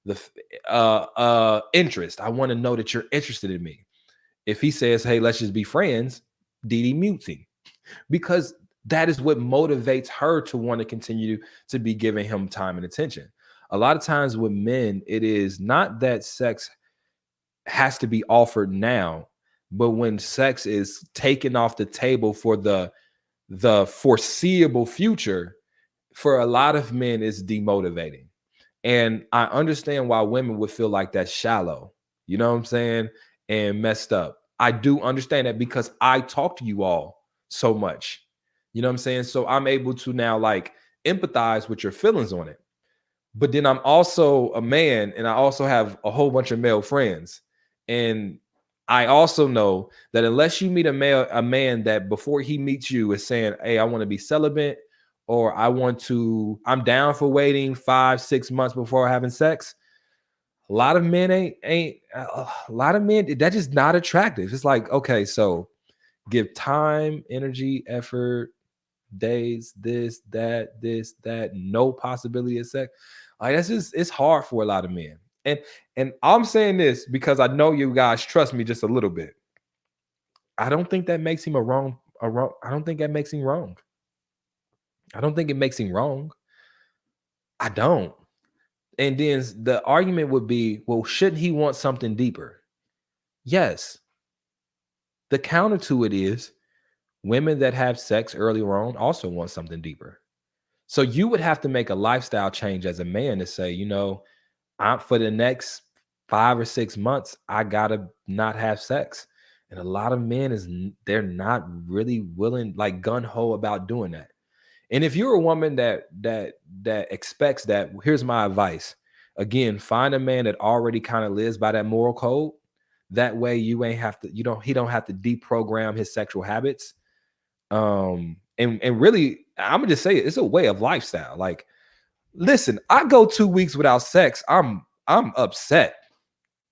The interest. I want to know that you're interested in me. If he says, hey, let's just be friends, Didi mutes him because that is what motivates her to want to continue to be giving him time and attention. A lot of times with men, it is not that sex has to be offered now, but when sex is taken off the table for the foreseeable future, for a lot of men, it's demotivating. And I understand why women would feel like that's shallow, you know what I'm saying, and messed up. I do understand that because I talk to you all so much, you know what I'm saying? So I'm able to now like empathize with your feelings on it. But then I'm also a man and I also have a whole bunch of male friends. And I also know that unless you meet a man that before he meets you is saying, hey, I want to be celibate, or I'm down for waiting 5-6 months before having sex. A lot of men that's just not attractive. It's like, okay, so give time, energy, effort, days, this, that, no possibility of sex. Like that's just, it's hard for a lot of men. And I'm saying this because I know you guys trust me just a little bit. I don't think that makes him wrong. I don't think that makes him wrong. I don't think it makes him wrong. I don't. And then the argument would be, well, shouldn't he want something deeper? Yes. The counter to it is women that have sex earlier on also want something deeper. So you would have to make a lifestyle change as a man to say, you know, for the next 5 or 6 months, I gotta not have sex. And a lot of men they're not really willing, like gun-ho about doing that. And if you're a woman that expects that, here's my advice. Again, find a man that already kind of lives by that moral code. That way he don't have to deprogram his sexual habits. And really, I'm gonna just say it's a way of lifestyle. Like, listen, I go 2 weeks without sex, I'm upset.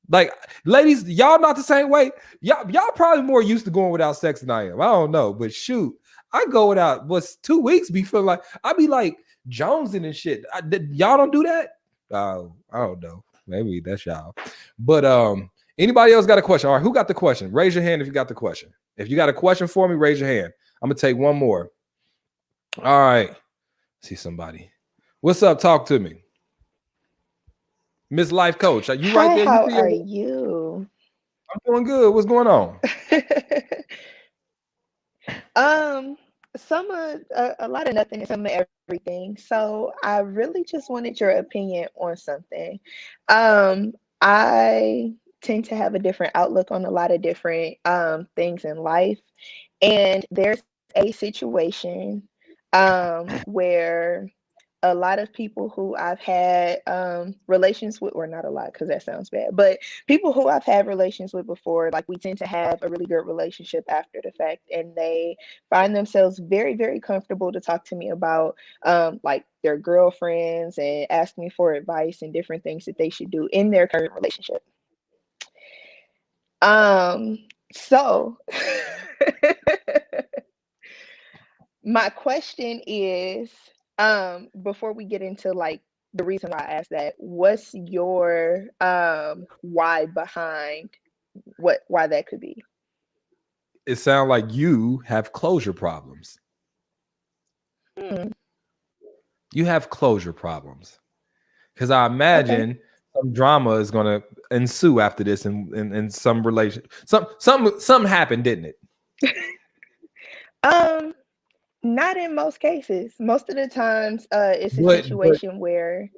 Like, ladies, y'all not the same way. Y'all probably more used to going without sex than I am. I don't know, but shoot, I go without 2 weeks. Be feeling like I be like jonesing and shit. Y'all don't do that. I don't know. Maybe that's y'all. But anybody else got a question? All right, who got the question? Raise your hand if you got the question. If you got a question for me, raise your hand. I'm gonna take one more. All right. See somebody. What's up? Talk to me. Miss Life Coach. Are you right there? How are you? I'm doing good. What's going on? A lot of nothing and some of everything. So I really just wanted your opinion on something. I tend to have a different outlook on a lot of different things in life. And there's a situation where a lot of people who I've had relations with, or not a lot because that sounds bad, but people who I've had relations with before, like we tend to have a really good relationship after the fact, and they find themselves very, very comfortable to talk to me about like their girlfriends and ask me for advice and different things that they should do in their current relationship. So my question is, before we get into like the reason why I asked that, what's your why behind why that could be? It sounds like you have closure problems. Hmm. You have closure problems. Because I Okay. imagine some drama is gonna ensue after this in some relation. Something happened, didn't it? Um, Not in most cases. Most of the times, it's a But but situation where,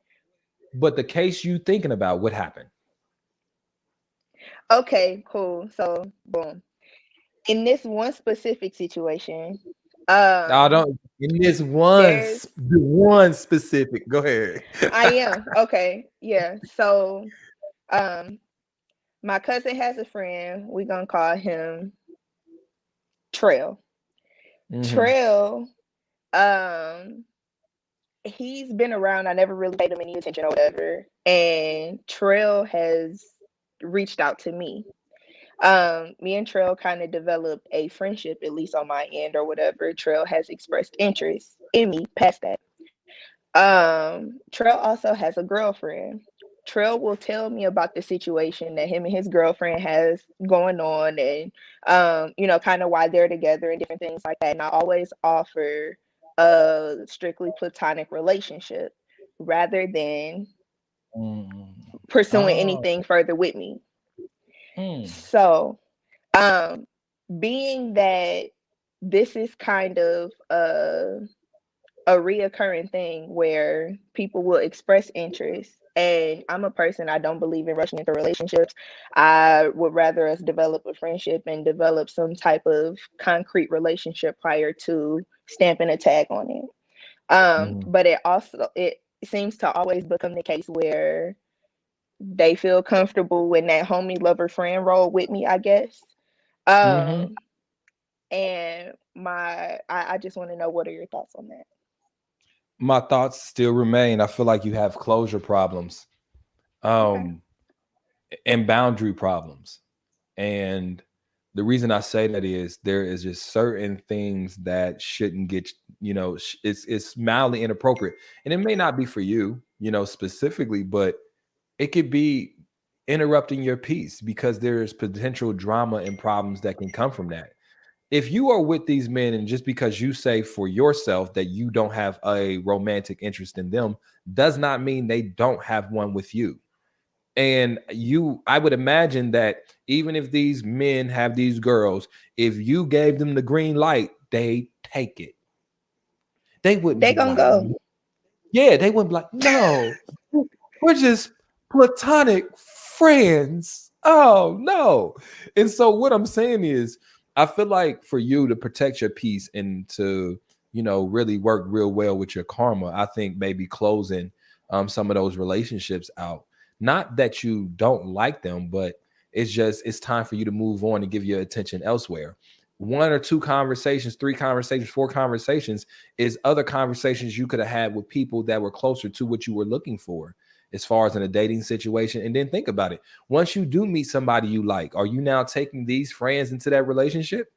but the case you thinking about, what happened? okay, cool. So, boom. In this one specific situation, I um, don't in this there's the one specific. Go ahead. I am okay, yeah. So, um, my cousin has a friend. We're gonna call him Trail. Hmm. Trail, um, he's been around. I never really paid him any attention or whatever. And Trail has reached out to me. Me and Trail kind of developed a friendship, at least on my end or whatever. Trail has expressed interest in me past that. Trail also has a girlfriend. Trail will tell me about the situation that him and his girlfriend has going on, and kind of why they're together and different things like that. And I always offer a strictly platonic relationship rather than pursuing Oh. anything further with me. Mm. So, um, being that this is kind of a reoccurring thing where people will express interest. And I'm a person, I don't believe in rushing into relationships. I would rather us develop a friendship and develop some type of concrete relationship prior to stamping a tag on it. Mhm. But it seems to always become the case where they feel comfortable in that homie lover friend role with me, I guess. Mhm. Um, and I just want to know, what are your thoughts on that? My thoughts still remain. I feel like you have closure problems, Okay. um, and boundary problems. And the reason I say that is there is just certain things that shouldn't get, it's mildly inappropriate. And it may not be for you, specifically, but it could be interrupting your peace because there's potential drama and problems that can come from that. If you are with these men and just because you say for yourself that you don't have a romantic interest in them does not mean they don't have one with you. And I would imagine that even if these men have these girls, if you gave them the green light, they take it. They wouldn't They be gonna like, go. yeah, they wouldn't be like, no, we're just platonic friends. Oh, no. And so what I'm saying is, I feel like for you to protect your peace and to, really work real well with your karma, I think maybe closing some of those relationships out. Not that you don't like them, but it's time for you to move on and give your attention elsewhere. One or two conversations, three conversations, four conversations is other conversations you could have had with people that were closer to what you were looking for as far as in a dating situation. And then think about it. Once you do meet somebody you like, are you now taking these friends into that relationship?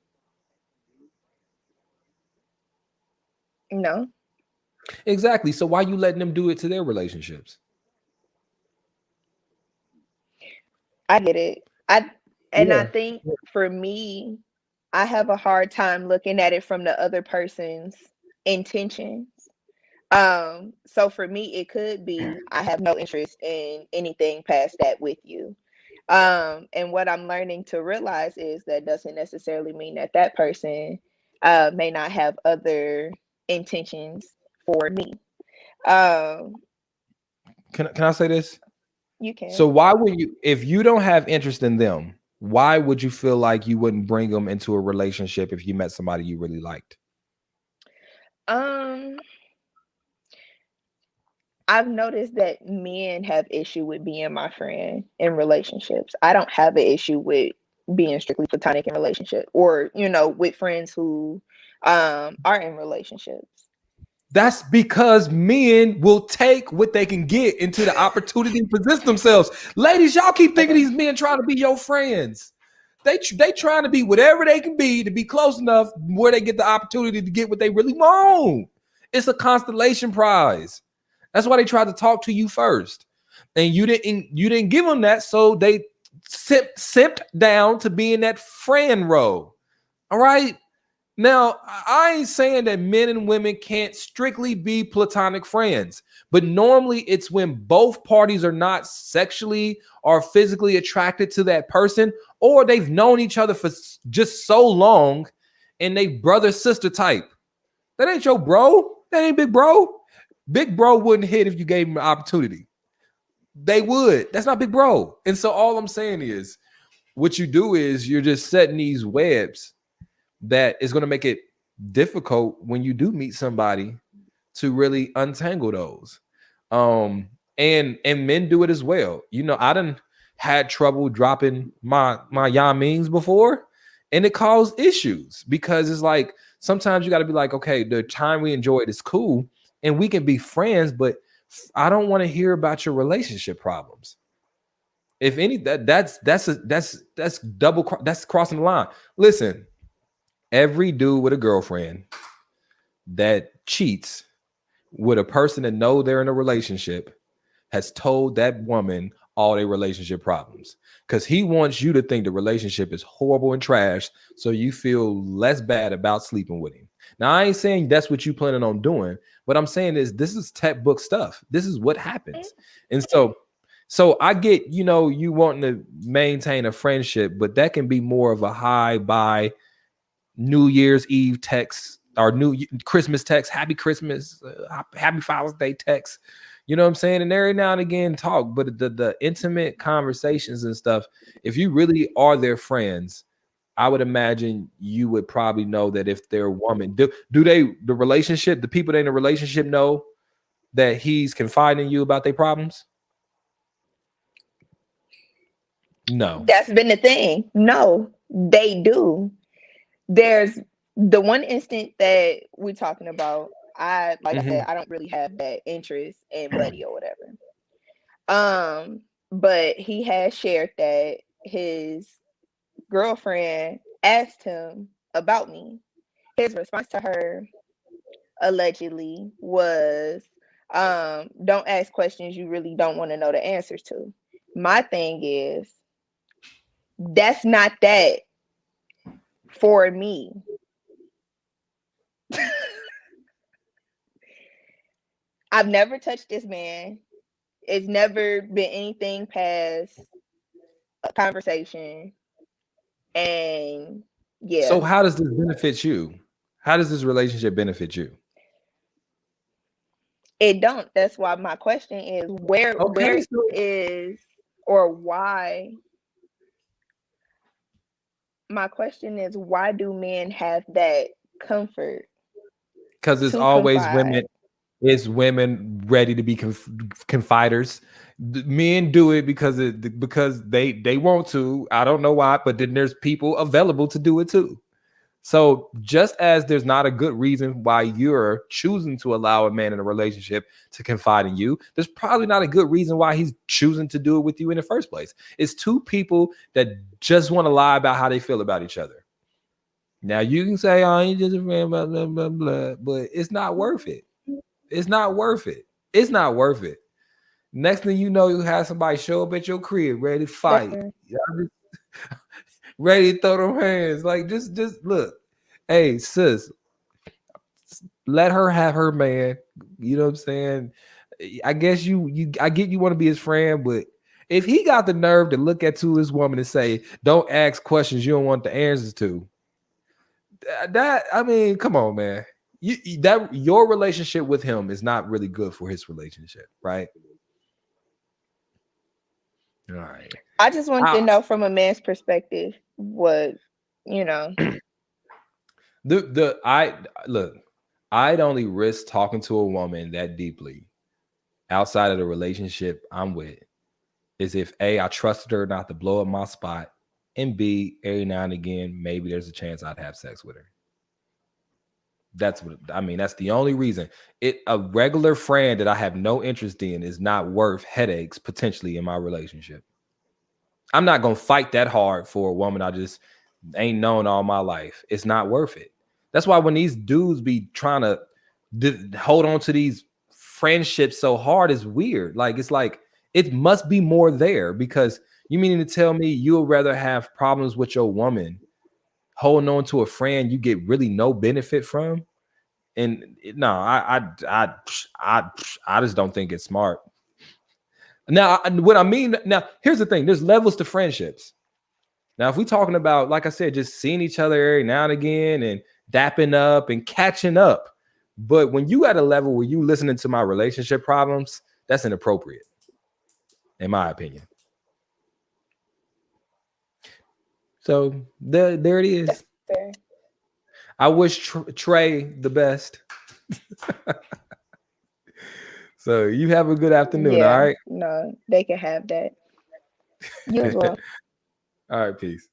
No, Exactly. So why you letting them do it to their relationships? I get it. I Yeah. think for me, I have a hard time looking at it from the other person's intentions. So for me, it could be I have no interest in anything past that with you. And what I'm learning to realize is that doesn't necessarily mean that that person may not have other intentions for me. Um, Can I say this? you So can. why would you, if you don't have interest in them, why would you feel like you wouldn't bring them into a relationship if you met somebody you really liked? Um, I've noticed that men have issue with being my friend in relationships. I don't have an issue with being strictly platonic in relationship, or with friends who are in relationships. That's because men will take what they can get into the opportunity to possess themselves. Ladies, y'all keep thinking these men trying to be your friends. They trying to be whatever they can be to be close enough where they get the opportunity to get what they really want. It's a constellation prize. That's why they tried to talk to you first, and you didn't give them that, so they simped down to be in that friend role. All right. Now, I ain't saying that men and women can't strictly be platonic friends, but normally it's when both parties are not sexually or physically attracted to that person, or they've known each other for just so long and they brother sister type. That ain't your bro. That ain't big bro. Big bro wouldn't hit if you gave him an opportunity. They would. That's not big bro. And so all I'm saying is what you do is you're just setting these webs that is going to make it difficult when you do meet somebody to really untangle those. And men do it as well. I done had trouble dropping my yamings before, and it caused issues because it's like sometimes you got to be like, okay, the time we enjoy it is cool and we can be friends, but I don't want to hear about your relationship problems. If any, that's double, that's crossing the line. Listen, every dude with a girlfriend that cheats with a person that know they're in a relationship has told that woman all their relationship problems, because he wants you to think the relationship is horrible and trash so you feel less bad about sleeping with him. Now, I ain't saying that's what you planning on doing. What I'm saying is this is textbook stuff. This is what happens. And so I get, you wanting to maintain a friendship, but that can be more of a high by New Year's Eve text or Christmas text, happy Christmas, happy Father's Day text. You know what I'm saying? And every now and again talk, but the intimate conversations and stuff, if you really are their friends, I would imagine you would probably know that if they're a woman, the people that in a relationship know that he's confiding in you about their problems? No. That's been the thing. No, they do. There's the one instant that we're talking about. I said, I don't really have that interest in Buddy or whatever. But he has shared that his girlfriend asked him about me. His response to her allegedly was, don't ask questions you really don't want to know the answers to. My thing is, that's not that for me. I've never touched this man. It's never been anything past a conversation. And yeah. So how does this benefit you? How does this relationship benefit you? It don't. That's why my question is where is or why. My question is, why do men have that comfort? Because it's always women. It's women ready to be confiders. Men do it because they want to. I don't know why, but then there's people available to do it too. So just as there's not a good reason why you're choosing to allow a man in a relationship to confide in you, there's probably not a good reason why he's choosing to do it with you in the first place. It's two people that just want to lie about how they feel about each other. Now you can say, "Oh, you just a friend," blah blah blah blah, but it's not worth it. It's not worth it. It's not worth it. Next thing you know, you have somebody show up at your crib ready to fight. Ready to throw them hands. Like just look. Hey, sis, let her have her man. You know what I'm saying? I guess I get you want to be his friend, but if he got the nerve to look at his woman and say, "Don't ask questions you don't want the answers to," I mean, come on, man. Your relationship with him is not really good for his relationship, right? All right. I just want to know from a man's perspective what, I'd only risk talking to a woman that deeply outside of the relationship I'm with is if A, I trusted her not to blow up my spot, and B, every now and again, maybe there's a chance I'd have sex with her. That's what I mean. That's the only reason. A regular friend that I have no interest in is not worth headaches potentially in my relationship. I'm not gonna fight that hard for a woman I just ain't known all my life. It's not worth it. That's why when these dudes be trying to hold on to these friendships so hard, is weird. Like it's like it must be more there, because you meaning to tell me you would rather have problems with your woman holding on to a friend you get really no benefit from? And no, I just don't think it's smart. Now, what I mean, now here's the thing: there's levels to friendships. Now, if we're talking about, like I said, just seeing each other every now and again and dapping up and catching up, but when you at a level where you listening to my relationship problems, that's inappropriate, in my opinion. So there it is. Fair. I wish Trey the best. So you have a good afternoon. Yeah, All right. no, they can have that. You as well. All right, peace.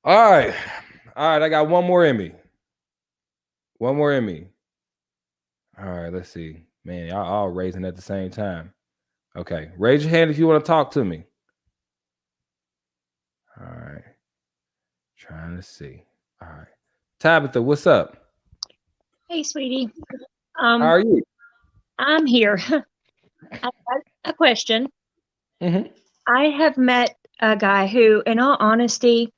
All right. I got one more in me. All right, let's see. Man, y'all all raising at the same time. Okay, raise your hand if you want to talk to me. All right. Trying to see. All right. Tabitha, what's up? Hey, sweetie. How are you? I'm here. I have a question. Mm-hmm. I have met a guy who, in all honesty,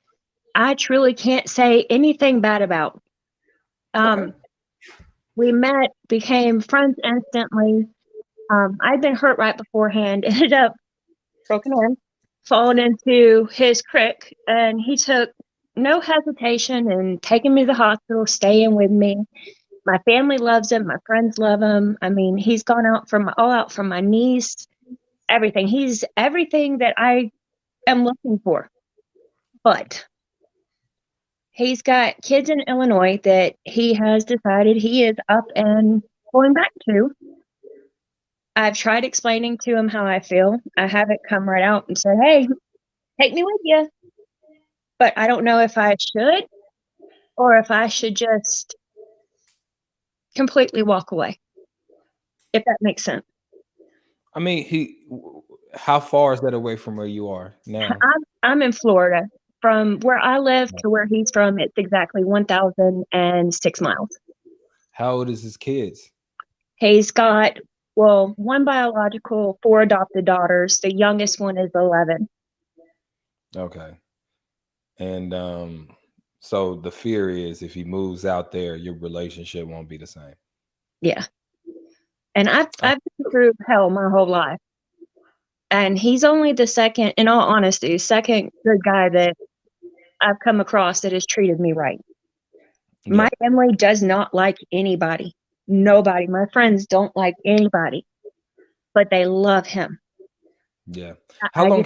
I truly can't say anything bad about. Okay. We met, became friends instantly. I'd been hurt right beforehand, ended up broken in, falling into his crick, and he took no hesitation in taking me to the hospital, staying with me. My family loves him. My friends love him. I mean, he's gone out all out from my niece, everything. He's everything that I am looking for. But he's got kids in Illinois that he has decided he is up and going back to. I've tried explaining to him how I feel. I haven't come right out and said, hey, take me with you. But I don't know if I should or if I should just completely walk away, if that makes sense. I mean, how far is that away from where you are now? I'm in Florida. From where I live to where he's from, it's exactly 1,006 miles. How old is his kids? He's got, well, one biological, 4 adopted daughters. The youngest one is 11. Okay. And so the fear is if he moves out there, your relationship won't be the same. Yeah. And I've been through hell my whole life. And he's only the second, in all honesty, second good guy that I've come across that has treated me right. Yeah. My family does not like anybody. Nobody. My friends don't like anybody. But they love him. Yeah. How long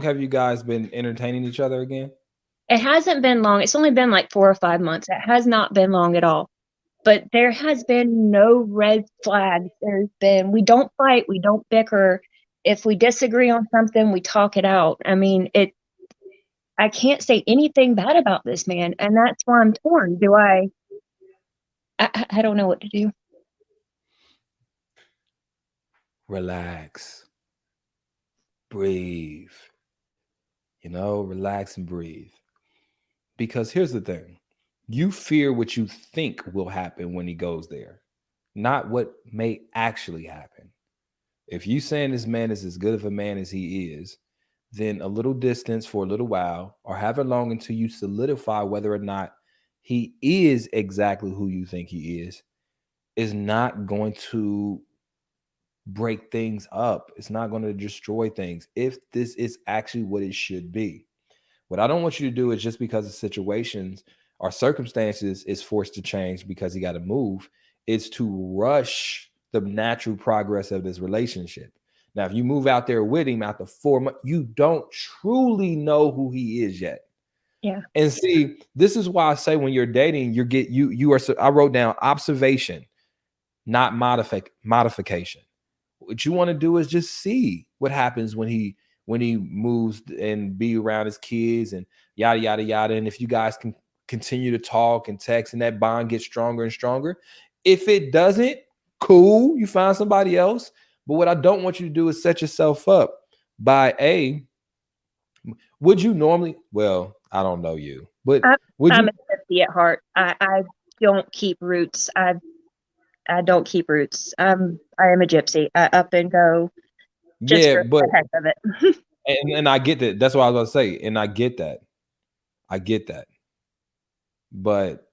have you guys been entertaining each other again? It hasn't been long. It's only been like 4 or 5 months. It has not been long at all. But there has been no red flags. We don't fight. We don't bicker. If we disagree on something, we talk it out. I mean, I can't say anything bad about this man. And that's why I'm torn. I don't know what to do. Relax. Breathe. Relax and breathe. Because here's the thing. You fear what you think will happen when he goes there, not what may actually happen. If you saying this man is as good of a man as he is, then a little distance for a little while, or however long until you solidify whether or not he is exactly who you think he is not going to break things up. It's not going to destroy things if this is actually what it should be. What I don't want you to do is just because of situations or circumstances is forced to change because he got to move, is to rush the natural progress of this relationship. Now, if you move out there with him after 4 months, you don't truly know who he is yet. Yeah. And see, this is why I say when you're dating, I wrote down observation. not modification. What you want to do is just see what happens when he moves and be around his kids and yada yada yada. And if you guys can continue to talk and text and that bond gets stronger and stronger. If it doesn't, cool, you find somebody else. But what I don't want you to do is set yourself up by would you normally, well, I don't know you, but would I'm you? a gypsy at heart. I don't keep roots. I don't keep roots. I am a gypsy. I up and go just Yeah, for but the heck of it. and I get that. That's what I was going to say. And I get that. I get that. But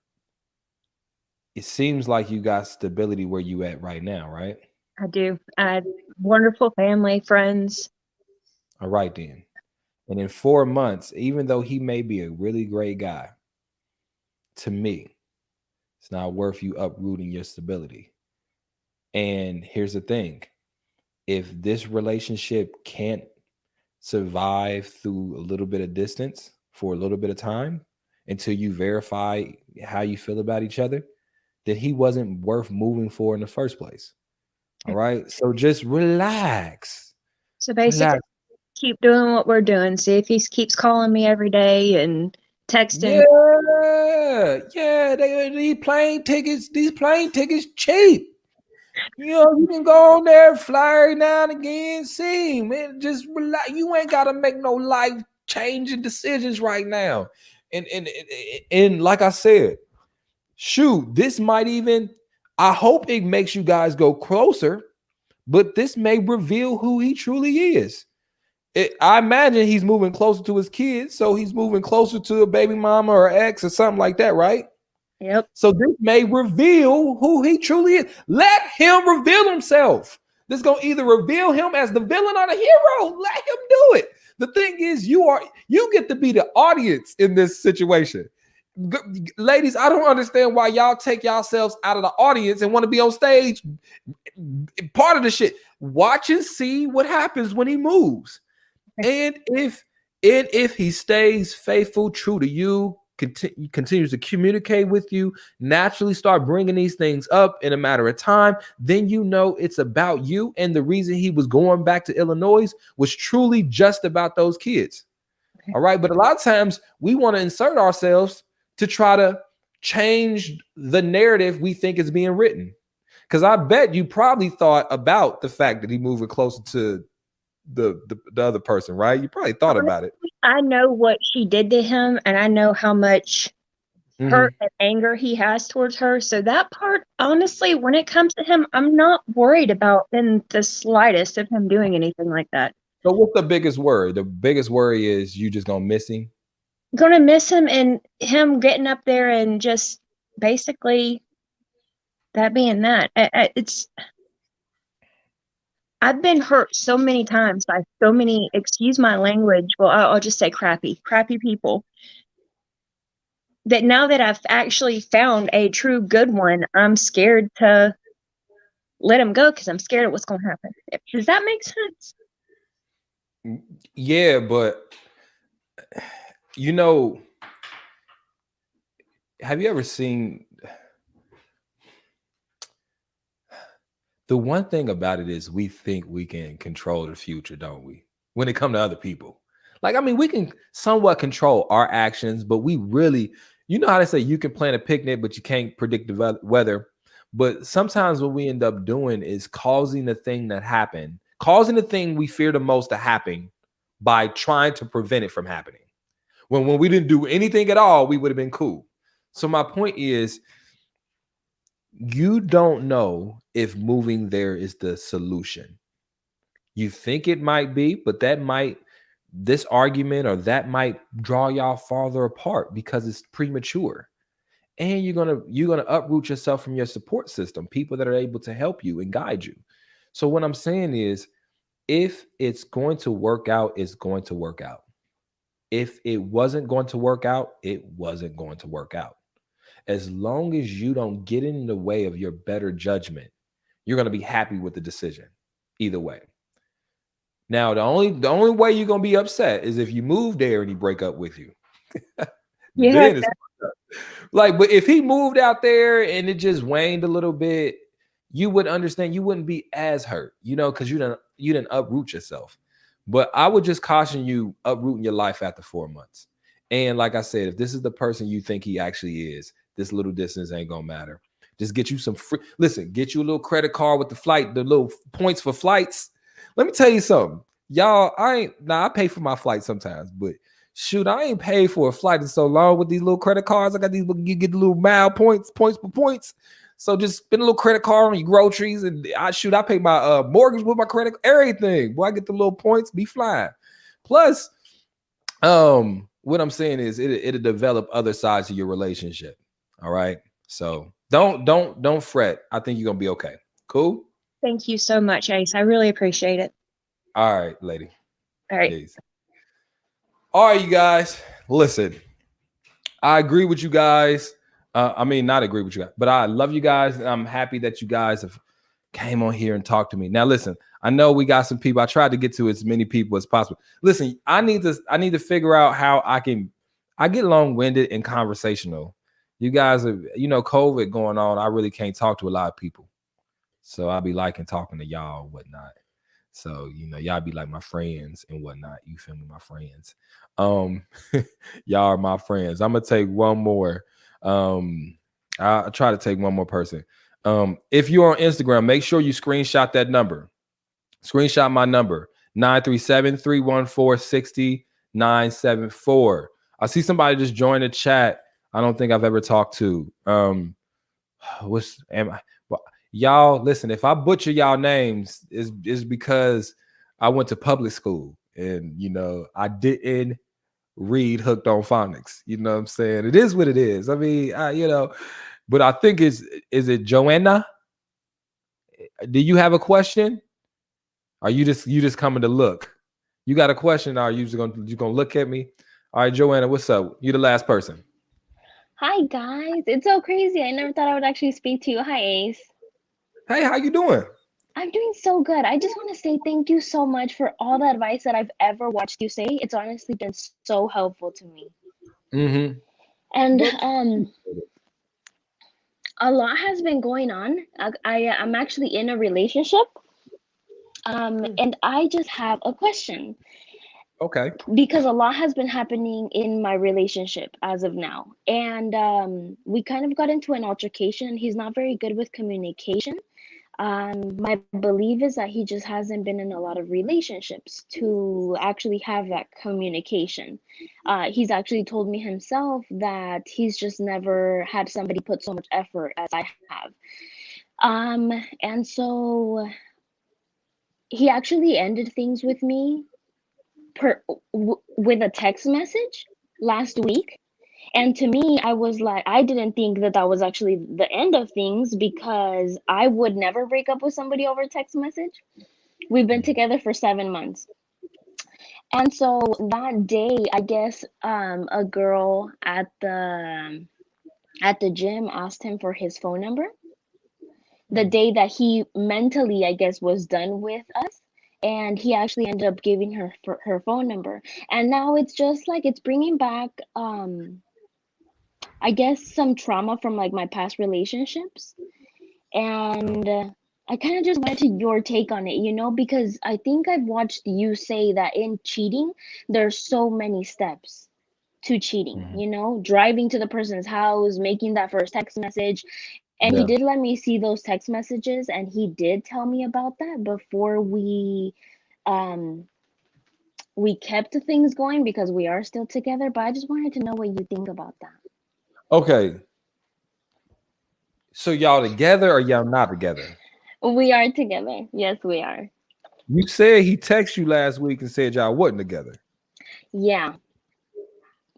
it seems like you got stability where you at right now, right? I do. I have wonderful family, friends. All right, then. And in 4 months, even though he may be a really great guy, to me, it's not worth you uprooting your stability. And here's the thing. If this relationship can't survive through a little bit of distance for a little bit of time until you verify how you feel about each other, then he wasn't worth moving for in the first place. All right. So just relax. So basically, Relax. keep doing what we're doing. See if he keeps calling me every day and texting. Yeah. These plane tickets cheap. You know, you can go on there, fly every now and again, see him. Man, just relax. You ain't gotta make no life-changing decisions right now. And like I said, shoot, this might even, I hope it makes you guys go closer, but this may reveal who he truly is. I imagine he's moving closer to his kids, so he's moving closer to a baby mama or ex or something like that, right? Yep. So this may reveal who he truly is. Let him reveal himself. This is going to either reveal him as the villain or the hero. Let him do it. The thing is, you get to be the audience in this situation. Ladies, I don't understand why y'all take yourselves out of the audience and want to be on stage. Part of the shit. Watch and see what happens when he moves. And if he stays faithful, true to you, continues to communicate with you, naturally start bringing these things up in a matter of time, then you know it's about you. And the reason he was going back to Illinois was truly just about those kids. Okay. All right. But a lot of times we want to insert ourselves to try to change the narrative we think is being written. Because I bet you probably thought about the fact that he moving closer to the other person, right? You probably thought about it. I know what she did to him, and I know how much hurt and anger he has towards her. So that part, honestly, when it comes to him, I'm not worried about in the slightest of him doing anything like that. So what's the biggest worry? The biggest worry is you just gonna miss him? Gonna miss him and him getting up there and just basically that being that. It's I've been hurt so many times by so many, excuse my language, well, I'll just say crappy people, that now that I've actually found a true good one, I'm scared to let him go because I'm scared of what's going to happen. Does that make sense? Yeah, but you know, have you ever seen, the one thing about it is we think we can control the future, don't we? When it comes to other people. Like, I mean, we can somewhat control our actions, but we really, you know how they say you can plan a picnic, but you can't predict the weather. But sometimes what we end up doing is causing the thing that happened, causing the thing we fear the most to happen by trying to prevent it from happening. When we didn't do anything at all, we would have been cool. So my point is, you don't know if moving there is the solution. You think it might be, but this argument or that might draw y'all farther apart because it's premature. And you're gonna uproot yourself from your support system, people that are able to help you and guide you. So what I'm saying is, if it's going to work out, it's going to work out. If it wasn't going to work out, it wasn't going to work out. As long as you don't get in the way of your better judgment, you're going to be happy with the decision either way. Now, the only way you're going to be upset is if you move there and he break up with you. Yeah. Like, but if he moved out there and it just waned a little bit, you would understand, you wouldn't be as hurt, you know, because you didn't uproot yourself. But I would just caution you uprooting your life after 4 months. And like I said, if this is the person you think he actually is, this little distance ain't gonna matter. Just get you some free, listen, get you a little credit card with the little points for flights. Let me tell you something. Y'all, I pay for my flight sometimes, but shoot, I ain't paid for a flight in so long with these little credit cards. I got these, you get the little mile points for points. So just spend a little credit card on your groceries, and I pay my mortgage with my credit, everything. Boy, I get the little points, be flying. Plus, what I'm saying is it'll develop other sides of your relationship. All right. So don't fret. I think you're gonna be okay. Cool. Thank you so much, Ace. I really appreciate it. All right, lady. All right. Peace. All right, you guys. Listen, I agree with you guys. Not agree with you guys, but I love you guys, and I'm happy that you guys have came on here and talked to me. Now, listen, I know we got some people. I tried to get to as many people as possible. Listen, I need to figure out how I get long-winded and conversational. You guys are, COVID going on. I really can't talk to a lot of people. So I'll be liking talking to y'all and whatnot. So, y'all be like my friends and whatnot. You feel me, my friends. Y'all are my friends. I'm gonna take one more. I'll try to take one more person. If you're on Instagram, make sure you screenshot that number. Screenshot my number, 937-314-60-974. I see somebody just joined the chat. I don't think I've ever talked to. Y'all, listen, if I butcher y'all names, is because I went to public school and I didn't read Hooked on Phonics. You know what I'm saying? It is what it is. I mean, but I think is it Joanna? Do you have a question? Are you just coming to look? You got a question? Or are you just gonna look at me? All right, Joanna, what's up? You the last person. Hi guys, it's so crazy. I never thought I would actually speak to you. Hi Ace. Hey, how you doing? I'm doing so good. I just want to say thank you so much for all the advice that I've ever watched you say. It's honestly been so helpful to me. Mm-hmm. And a lot has been going on. I'm actually in a relationship. And I just have a question. Okay. Because a lot has been happening in my relationship as of now. And we kind of got into an altercation. He's not very good with communication. My belief is that he just hasn't been in a lot of relationships to actually have that communication. He's actually told me himself that he's just never had somebody put so much effort as I have. And so he actually ended things with me with a text message last week. And to me, I was like, I didn't think that was actually the end of things, because I would never break up with somebody over text message. We've been together for 7 months. And so that day, I guess a girl at the gym asked him for his phone number. The day that he mentally, I guess, was done with us. And he actually ended up giving her her phone number. And now it's just like, it's bringing back I guess some trauma from like my past relationships. And I kind of just wanted your take on it, because I think I've watched you say that in cheating, there's so many steps to cheating, driving to the person's house, making that first text message. And he did let me see those text messages, and he did tell me about that before we kept things going, because we are still together. But I just wanted to know what you think about that. Okay. So y'all together or y'all not together? We are together. Yes, we are. You said he texted you last week and said y'all wasn't together. Yeah.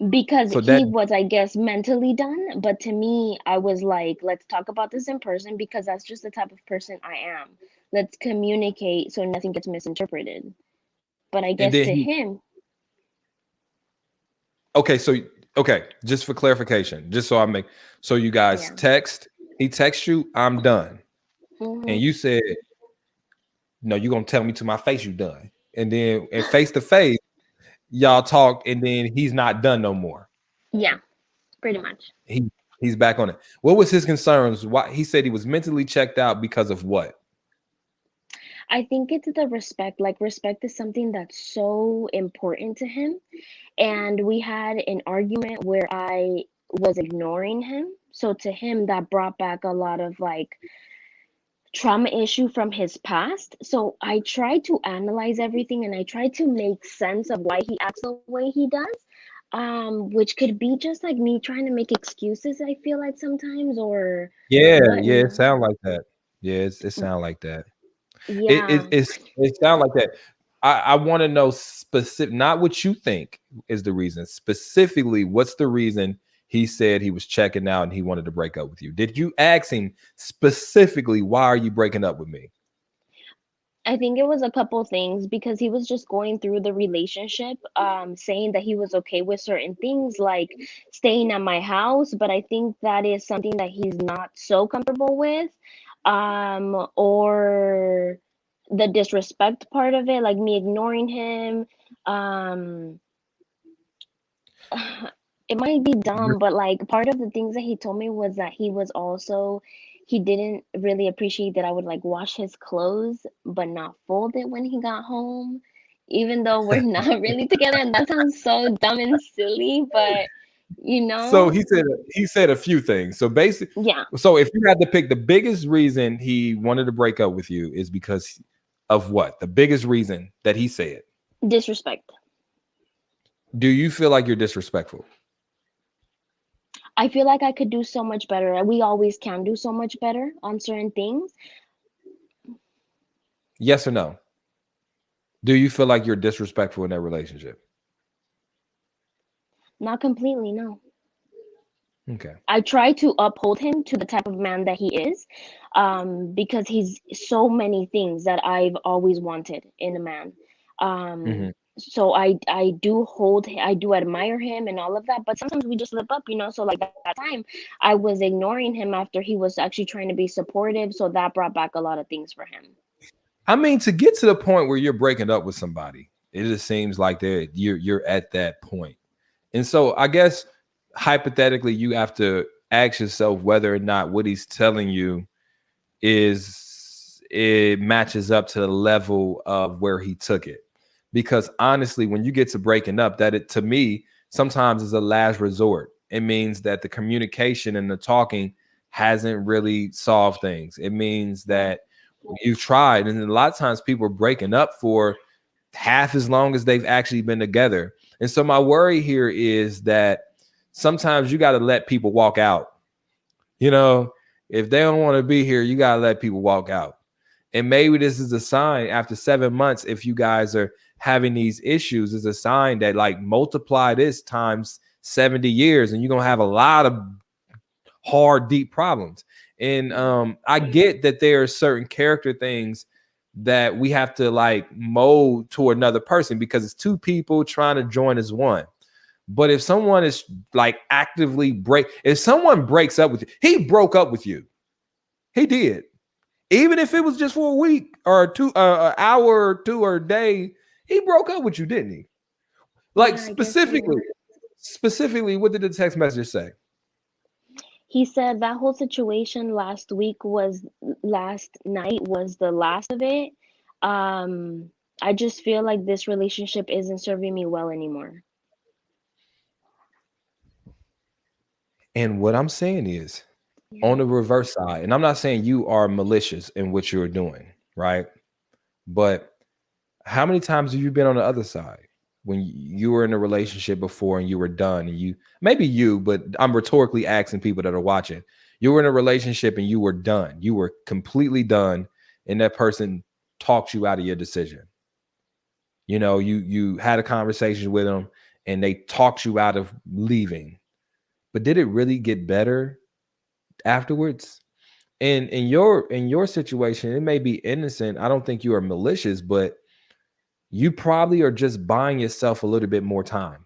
Because he was, I guess, mentally done. But to me, I was like, let's talk about this in person, because that's just the type of person I am. Let's communicate so nothing gets misinterpreted. But I guess to him. Okay, just for clarification, just so you guys text, he texts you, I'm done. Mm-hmm. And you said, no, you're gonna tell me to my face you done. And then face to face, y'all talk, and then he's not done no more. Yeah, pretty much. He's back on it. What was his concerns? Why he said he was mentally checked out because of what? I think it's the respect. Like, respect is something that's so important to him. And we had an argument where I was ignoring him. So to him, that brought back a lot of like trauma issue from his past. So I tried to analyze everything and I tried to make sense of why he acts the way he does. Which could be just like me trying to make excuses, I feel like sometimes, or Yeah, what. it sound like that. Yeah, it sound like that. Yeah. It sound like that. I want to know specific, not what you think is the reason. Specifically, what's the reason he said he was checking out and he wanted to break up with you? Did you ask him specifically, why are you breaking up with me? I think it was a couple things because he was just going through the relationship, saying that he was okay with certain things like staying at my house, but I think that is something that he's not so comfortable with, or the disrespect part of it, like me ignoring him. Um, it might be dumb, but like part of the things that he told me was that he didn't really appreciate that I would like wash his clothes but not fold it when he got home, even though we're not really together. And that sounds so dumb and silly, but So he said a few things. So basically, yeah, so if you had to pick the biggest reason he wanted to break up with you is because of what? The biggest reason that he said. disrespect. Do you feel like you're disrespectful? I feel like I could do so much better. We always can do so much better on certain things. Yes or no? Do you feel like you're disrespectful in that relationship? Not completely, no. Okay. I try to uphold him to the type of man that he is, because he's so many things that I've always wanted in a man. Mhm. So I do admire him and all of that, but sometimes we just slip up, So like that time, I was ignoring him after he was actually trying to be supportive, so that brought back a lot of things for him. I mean, to get to the point where you're breaking up with somebody, it just seems like you're at that point. And so I guess hypothetically, you have to ask yourself whether or not what he's telling you it matches up to the level of where he took it. Because honestly, when you get to breaking up, to me sometimes is a last resort. It means that the communication and the talking hasn't really solved things. It means that you've tried, and a lot of times people are breaking up for half as long as they've actually been together. And so my worry here is that sometimes you got to let people walk out. If they don't want to be here, you got to let people walk out. And maybe this is a sign after 7 months, if you guys are having these issues, is a sign that like multiply this times 70 years and you're going to have a lot of hard, deep problems. And I get that there are certain character things that we have to like mold to another person because it's two people trying to join as one. But if someone is like actively if someone breaks up with you, he broke up with you. He did. Even if it was just for a week or two, an hour or two or a day, he broke up with you, didn't he? Like Yeah, specifically, what did the text message say? he said that whole situation last night was the last of it. I just feel like this relationship isn't serving me well anymore. And what I'm saying is, on the reverse side, and I'm not saying you are malicious in what you're doing, right? But how many times have you been on the other side when you were in a relationship before and you were done, and but I'm rhetorically asking people that are watching, you were in a relationship and you were done. You were completely done. And that person talked you out of your decision. You had a conversation with them and they talked you out of leaving. But did it really get better afterwards? And in your situation, it may be innocent. I don't think you are malicious, but you probably are just buying yourself a little bit more time.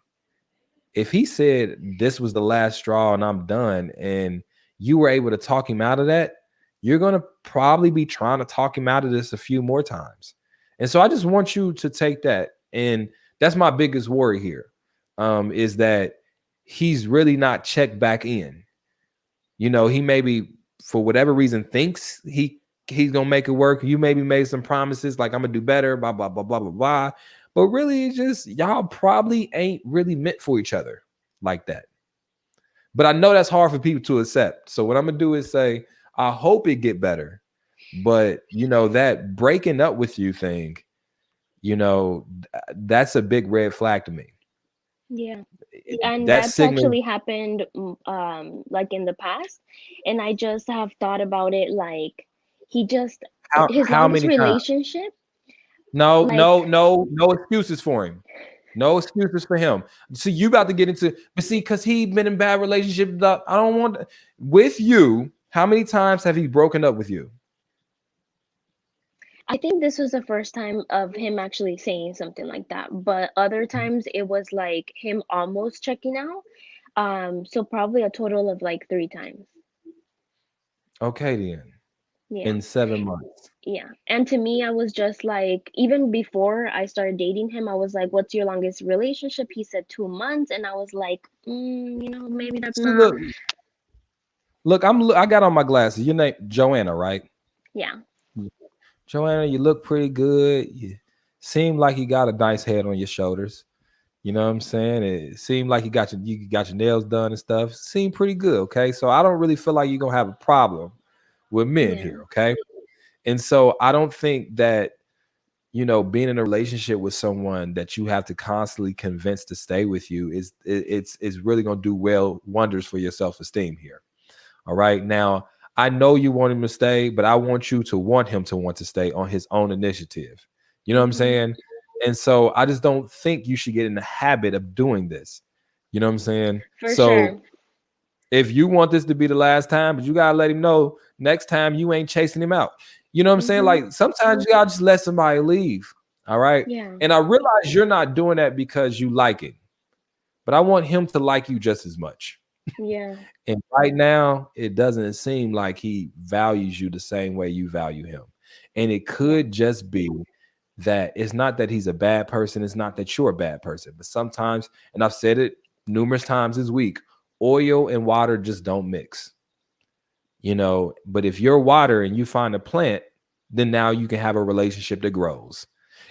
If he said this was the last straw and I'm done, and you were able to talk him out of that, you're going to probably be trying to talk him out of this a few more times. And so I just want you to take that. And that's my biggest worry here, is that he's really not checked back in. You know, he maybe for whatever reason thinks he's gonna make it work. You maybe made some promises like I'm gonna do better, blah blah blah blah blah blah. But really, it's just y'all probably ain't really meant for each other like that. But I know that's hard for people to accept. So what I'm gonna do is say, I hope it get better. But you know, that breaking up with you thing, you know, that's a big red flag to me. Yeah. And That that's signal. actually happened like in the past, and I just have thought about it like he just his How longest many times? relationship, No, like no excuses for him. No excuses for him. See, you about to get into, but see, because he been in bad relationships. I don't want with you. How many times have he broken up with you? I think this was the first time of him actually saying something like that, but other times it was like him almost checking out. So probably a total of like 3 times. Okay, then Yeah. in 7 months. Yeah. And to me, I was just like, even before I started dating him, I was like, what's your longest relationship? He said 2 months. And I was like, maybe that's See, not. look, I got on my glasses. Your name Joanna, right? Yeah. Joanna, you look pretty good. You seem like you got a nice head on your shoulders. You know what I'm saying? It seemed like you got your nails done and stuff. Seemed pretty good. Okay. So I don't really feel like you're gonna have a problem with men Yeah. here. Okay. And so I don't think that, you know, being in a relationship with someone that you have to constantly convince to stay with you it's really gonna do wonders for your self-esteem here. All right. Now, I know you want him to stay, but I want you to want him to want to stay on his own initiative. You know what I'm saying? And so I just don't think you should get in the habit of doing this. You know what I'm saying? For So sure. if you want this to be the last time, but you gotta let him know next time you ain't chasing him out. You know what I'm saying? Like sometimes you gotta just let somebody leave. All right. Yeah. And I realize you're not doing that because you like him, but I want him to like you just as much. Yeah. And right now, it doesn't seem like he values you the same way you value him. And it could just be that it's not that he's a bad person. It's not that you're a bad person. But sometimes, and I've said it numerous times this week, oil and water just don't mix. You know, but if you're water and you find a plant, then now you can have a relationship that grows.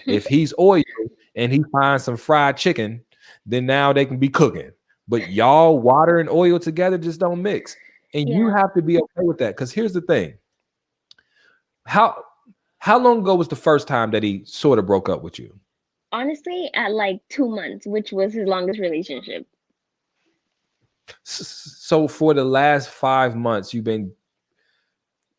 If he's oil and he finds some fried chicken, then now they can be cooking. But y'all water and oil together just don't mix. And you Yeah. have to be okay with that. Because here's the thing. How long ago was the first time that he sort of broke up with you? Honestly, at like 2 months, which was his longest relationship. So for the last 5 months, you've been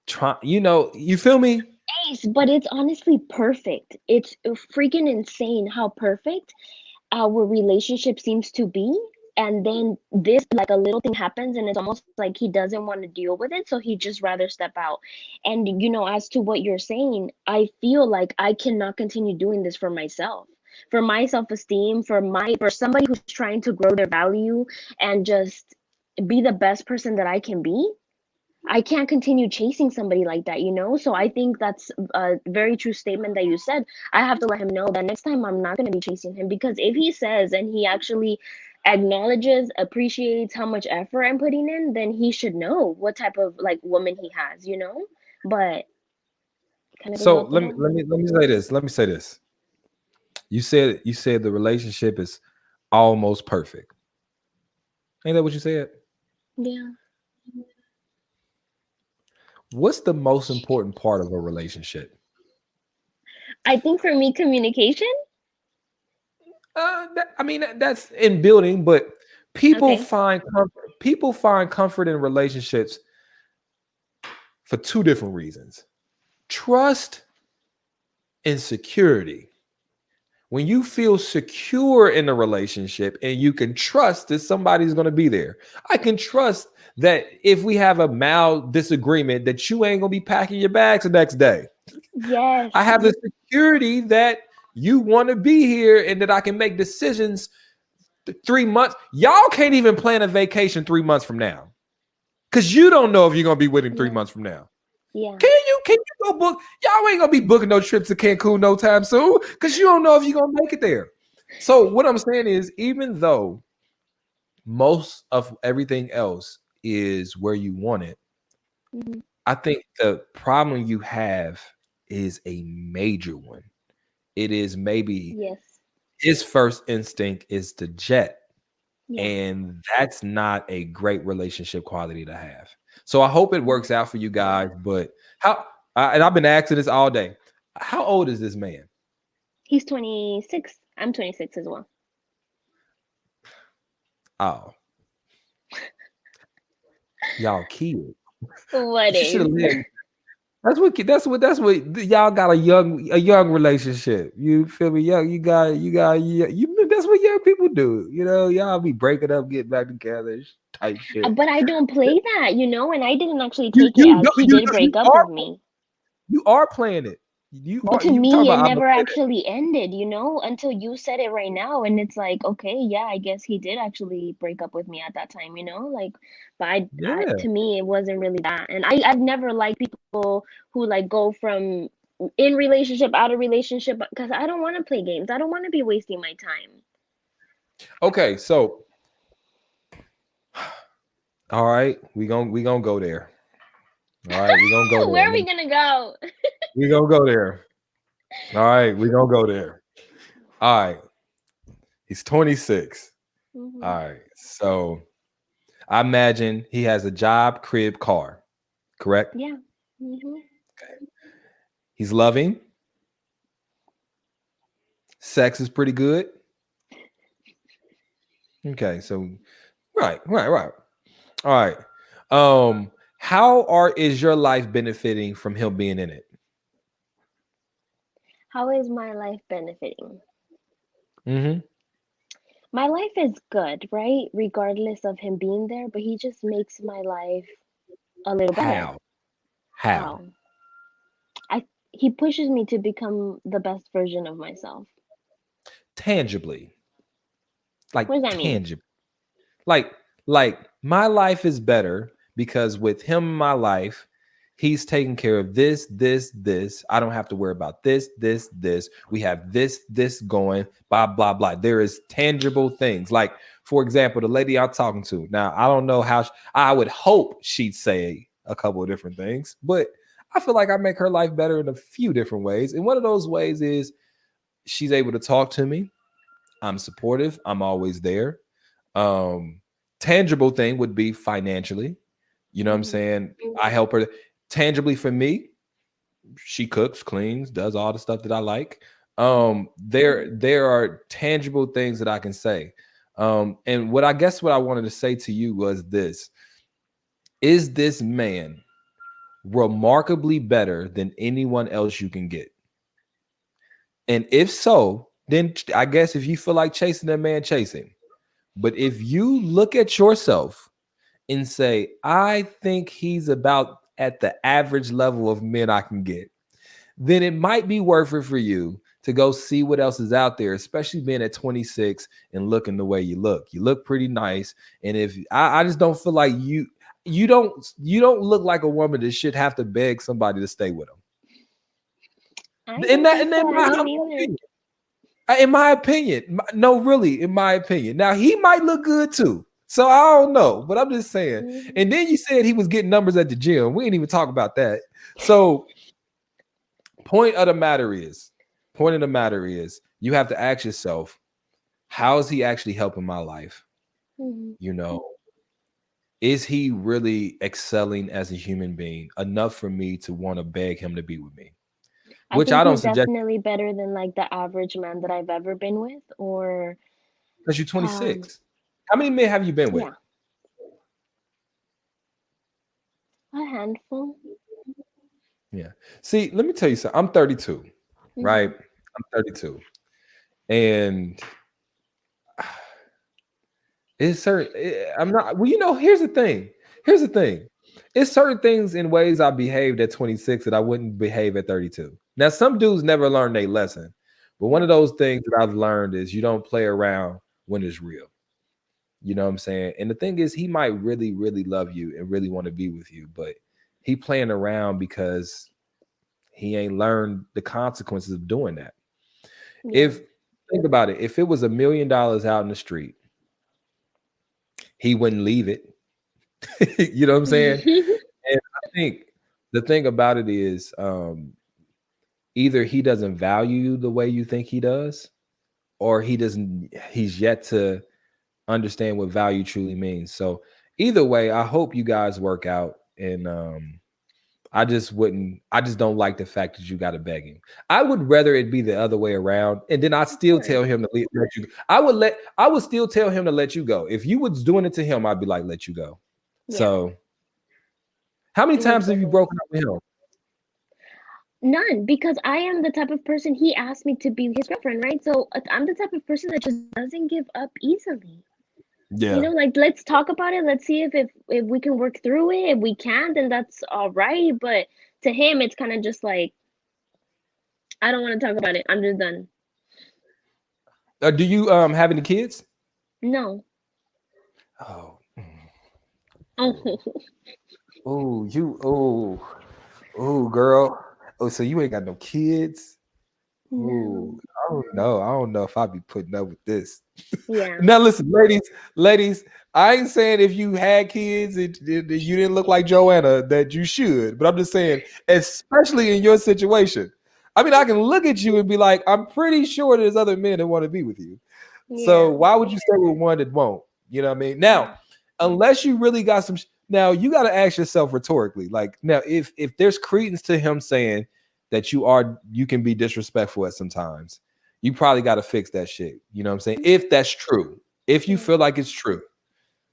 trying, you know, you feel me? Ace, but it's honestly perfect. It's freaking insane how perfect our relationship seems to be. And then this, like a little thing happens, and it's almost like he doesn't want to deal with it. So he just rather step out. And, as to what you're saying, I feel like I cannot continue doing this for myself, for my self-esteem, for somebody who's trying to grow their value and just be the best person that I can be. I can't continue chasing somebody like that, So I think that's a very true statement that you said. I have to let him know that next time I'm not going to be chasing him, because if he says and he actually acknowledges, appreciates how much effort I'm putting in, then he should know what type of like woman he has, But kind of goes So out the door. let me say this. Let me say this. You said the relationship is almost perfect. Ain't that what you said? Yeah. What's the most important part of a relationship? I think for me, communication. That's in building, but people Okay. find comfort in relationships for two different reasons: trust and security. When you feel secure in a relationship and you can trust that somebody's going to be there, I can trust that if we have a mild disagreement, that you ain't going to be packing your bags the next day. Yes. I have the security that you want to be here and that I can make decisions 3 months. Y'all can't even plan a vacation 3 months from now because you don't know if you're going to be with him 3 months from now. Yeah. Can you go book? Y'all ain't gonna be booking no trips to Cancun no time soon because you don't know if you're gonna make it there. So what I'm saying is, even though most of everything else is where you want it. Mhm. I think the problem you have is a major one. It is maybe Yes. his first instinct is to jet, Yeah. and that's not a great relationship quality to have. So I hope it works out for you guys. But and I've been asking this all day. How old is this man? He's 26. I'm 26 as well. Oh, y'all kids. What You should is? have lived. That's what y'all got a young relationship. You feel me? Young, that's what young people do. You know, y'all be breaking up, getting back together, type shit. But I don't play that, and I didn't actually You take it you as don't- he did break up are with me. you are playing it. But to You talking me, it about I'm a never player. actually ended, until you said it right now. And it's like, okay, yeah, I guess he did actually break up with me at that time, like, but Yeah. to me, it wasn't really that. And I've never liked people who like go from in relationship, out of relationship, because I don't want to play games. I don't want to be wasting my time. Okay, so all right, we gonna go there. All right, we gonna go Where there. are we gonna go? We gonna go there. All right, we gonna go there. All right, he's 26. Hmm. All right, so I imagine he has a job, crib, car. Correct? Yeah. Hmm. He's loving. Sex is pretty good. Okay, so right. All right. How is your life benefiting from him being in it? How is my life benefiting? Mm-hmm. My life is good, right? Regardless of him being there, but he just makes my life a little better. How? How? I He pushes me to become the best version of myself. Tangibly. Like What does that mean? tangible. Like my life is better because with him in my life, he's taking care of this. I don't have to worry about this. We have this going, blah, blah, blah. There is tangible things. Like, for example, the lady I'm talking to. Now, I don't know how I would hope she'd say a couple of different things, but I feel like I make her life better in a few different ways. And one of those ways is she's able to talk to me. I'm supportive. I'm always there. Tangible thing would be financially. You know what I'm Hmm. saying? I help her tangibly for me. She cooks, cleans, does all the stuff that I like. There are tangible things that I can say. And what I wanted to say to you was this: is this man remarkably better than anyone else you can get? And if so, then I guess if you feel like chasing that man, chase him. But if you look at yourself and say, I think he's about at the average level of men I can get, then it might be worth it for you to go see what else is out there, especially being at 26 and looking the way you look. You look pretty nice. And if I just don't feel like you don't look like a woman that should have to beg somebody to stay with them. I don't think so. I don't either. In my opinion, no, really, in my opinion. Now he might look good too, so I don't know, but I'm just saying. Mhm. And then you said he was getting numbers at the gym. We ain't even talk about that. So, point of the matter is, you have to ask yourself, how is he actually helping my life? Mhm. You know, is he really excelling as a human being enough for me to want to beg him to be with me? I Which think I don't he's suggest definitely better than like the average man that I've ever been with, or because you're um 26. How many men have you been with? yeah, a handful. Yeah. See, let me tell you something. I'm 32, right? Mhm. I'm 32. And it's certain I'm not well, here's the thing. Here's the thing. It's certain things in ways I behaved at 26 that I wouldn't behave at 32. Now, some dudes never learn their lesson, but one of those things that I've learned is you don't play around when it's real. You know what I'm saying? And the thing is, he might really, really love you and really want to be with you, but he playing around because he ain't learned the consequences of doing that. Yeah. If think about it, if it was $1 million out in the street, he wouldn't leave it. You know what I'm saying? And I think the thing about it is either he doesn't value you the way you think he does, or he's yet to understand what value truly means. So either way, I hope you guys work out. And I just don't like the fact that you got to beg him. I would rather it be the other way around. And then I still tell him to let you go. I would still tell him to let you go. If you was doing it to him, I'd be like, let you go. Yeah. So how many times have you broken up with him? None, because I am the type of person, he asked me to be his girlfriend, right? So I'm the type of person that just doesn't give up easily. Yeah. You know, like, let's talk about it. Let's see if we can work through it. If we can't, then that's all right. But to him, it's kind of just like, I don't want to talk about it. I'm just done. Do you have any kids? No. Oh. Oh. Oh, girl. Oh, so you ain't got no kids? No. Oh, I don't know if I'd be putting up with this. Yeah. Now listen, ladies, I ain't saying if you had kids and you didn't look like Joanna that you should, but I'm just saying, especially in your situation. I mean, I can look at you and be like, I'm pretty sure there's other men that want to be with you. So why would you stay with one that won't? You know what I mean? Now, unless you really got some, now you got to ask yourself rhetorically, like, now if there's credence to him saying that you can be disrespectful at sometimes, you probably got to fix that shit. You know what I'm saying? If that's true, if you feel like it's true,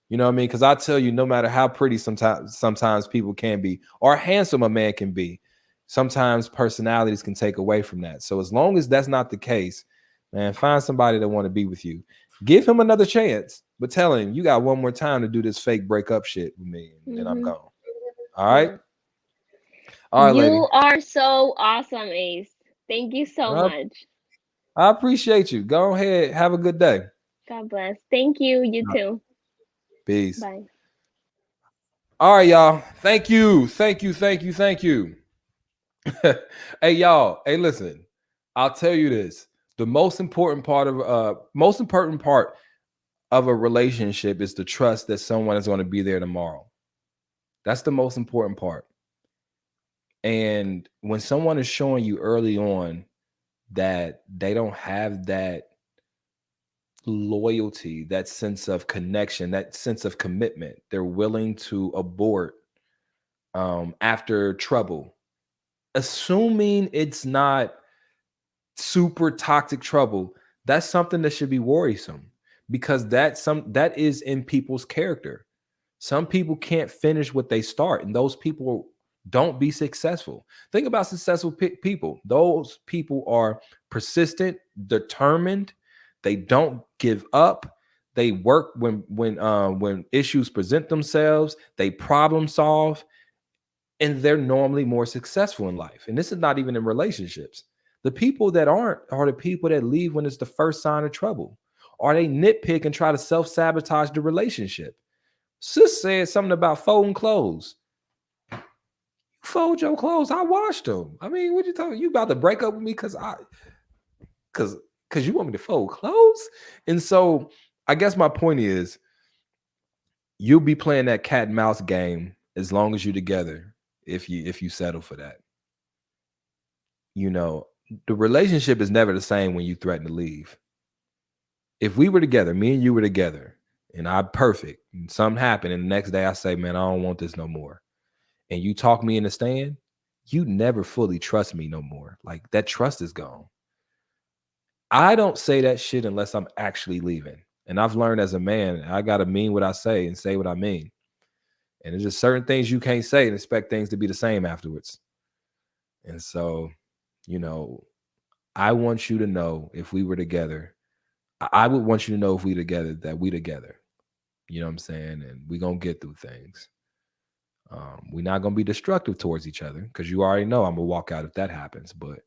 you know what I mean? Because I tell you, no matter how pretty sometimes people can be, or handsome a man can be, sometimes personalities can take away from that. So as long as that's not the case, man, find somebody that want to be with you. Give him another chance, but tell him you got one more time to do this fake breakup shit with me, and then I'm gone. All right. Yeah. All right, You lady. are so awesome, Ace. Thank you so much. I appreciate you. Go ahead. Have a good day. God bless. Thank you. You too. Peace. Bye. All right, y'all. Thank you. Hey, y'all. Hey, listen. I'll tell you this. The most important part of a relationship is the trust that someone is going to be there tomorrow. That's the most important part. And when someone is showing you early on that they don't have that loyalty, that sense of connection, that sense of commitment, they're willing to abort after trouble, assuming it's not super toxic trouble, that's something that should be worrisome, because that is in people's character. Some people can't finish what they start, and those people don't be successful. Think about successful people. Those people are persistent, determined. They don't give up. They work when issues present themselves. They problem solve, and they're normally more successful in life. And this is not even in relationships. The people that aren't are the people that leave when it's the first sign of trouble, or they nitpick and try to self-sabotage the relationship. Sis said something about folding clothes. You fold your clothes. I washed them. I mean, what you talking? You about to break up with me because you want me to fold clothes? And so I guess my point is, you'll be playing that cat and mouse game as long as you're together. If you settle for that, you know, the relationship is never the same when you threaten to leave. If we were together, me and you were together, and I'm perfect, and something happened, and the next day I say, man, I don't want this no more, and you talk me in the stand, you never fully trust me no more. Like, that trust is gone. I don't say that shit unless I'm actually leaving. And I've learned as a man, I gotta mean what I say and say what I mean. And there's just certain things you can't say and expect things to be the same afterwards. And so, you know, I want you to know, if we were together, I would want you to know, if we together, that we together. You know what I'm saying? And we're going to get through things. We're not going to be destructive towards each other, because you already know I'm going to walk out if that happens. But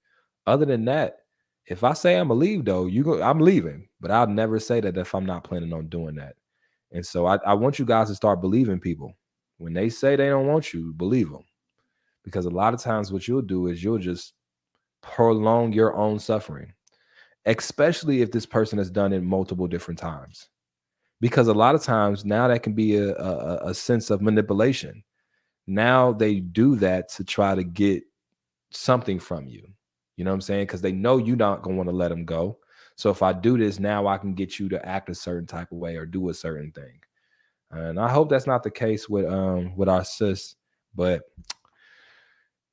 other than that, if I say I'm going to leave, though, I'm leaving. But I'll never say that if I'm not planning on doing that. And so I want you guys to start believing people. When they say they don't want you, believe them. Because a lot of times what you'll do is you'll just prolong your own suffering, especially if this person has done it multiple different times. because a lot of times now that can be a sense of manipulation. Now they do that to try to get something from you. You know what I'm saying? Because they know you're not going to want to let them go. So if I do this now, I can get you to act a certain type of way or do a certain thing. And I hope that's not the case with our sis. But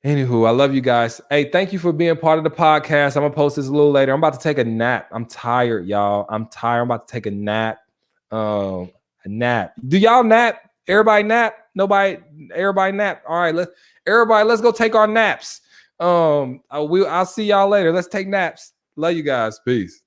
anywho, I love you guys. Hey, thank you for being part of the podcast. I'm gonna post this a little later. I'm about to take a nap. I'm tired, y'all. I'm tired. I'm about to take a nap. A nap. Do y'all nap? Everybody nap? Nobody. Everybody nap. All right, let's go take our naps. I'll see y'all later. Let's take naps. Love you guys. Peace.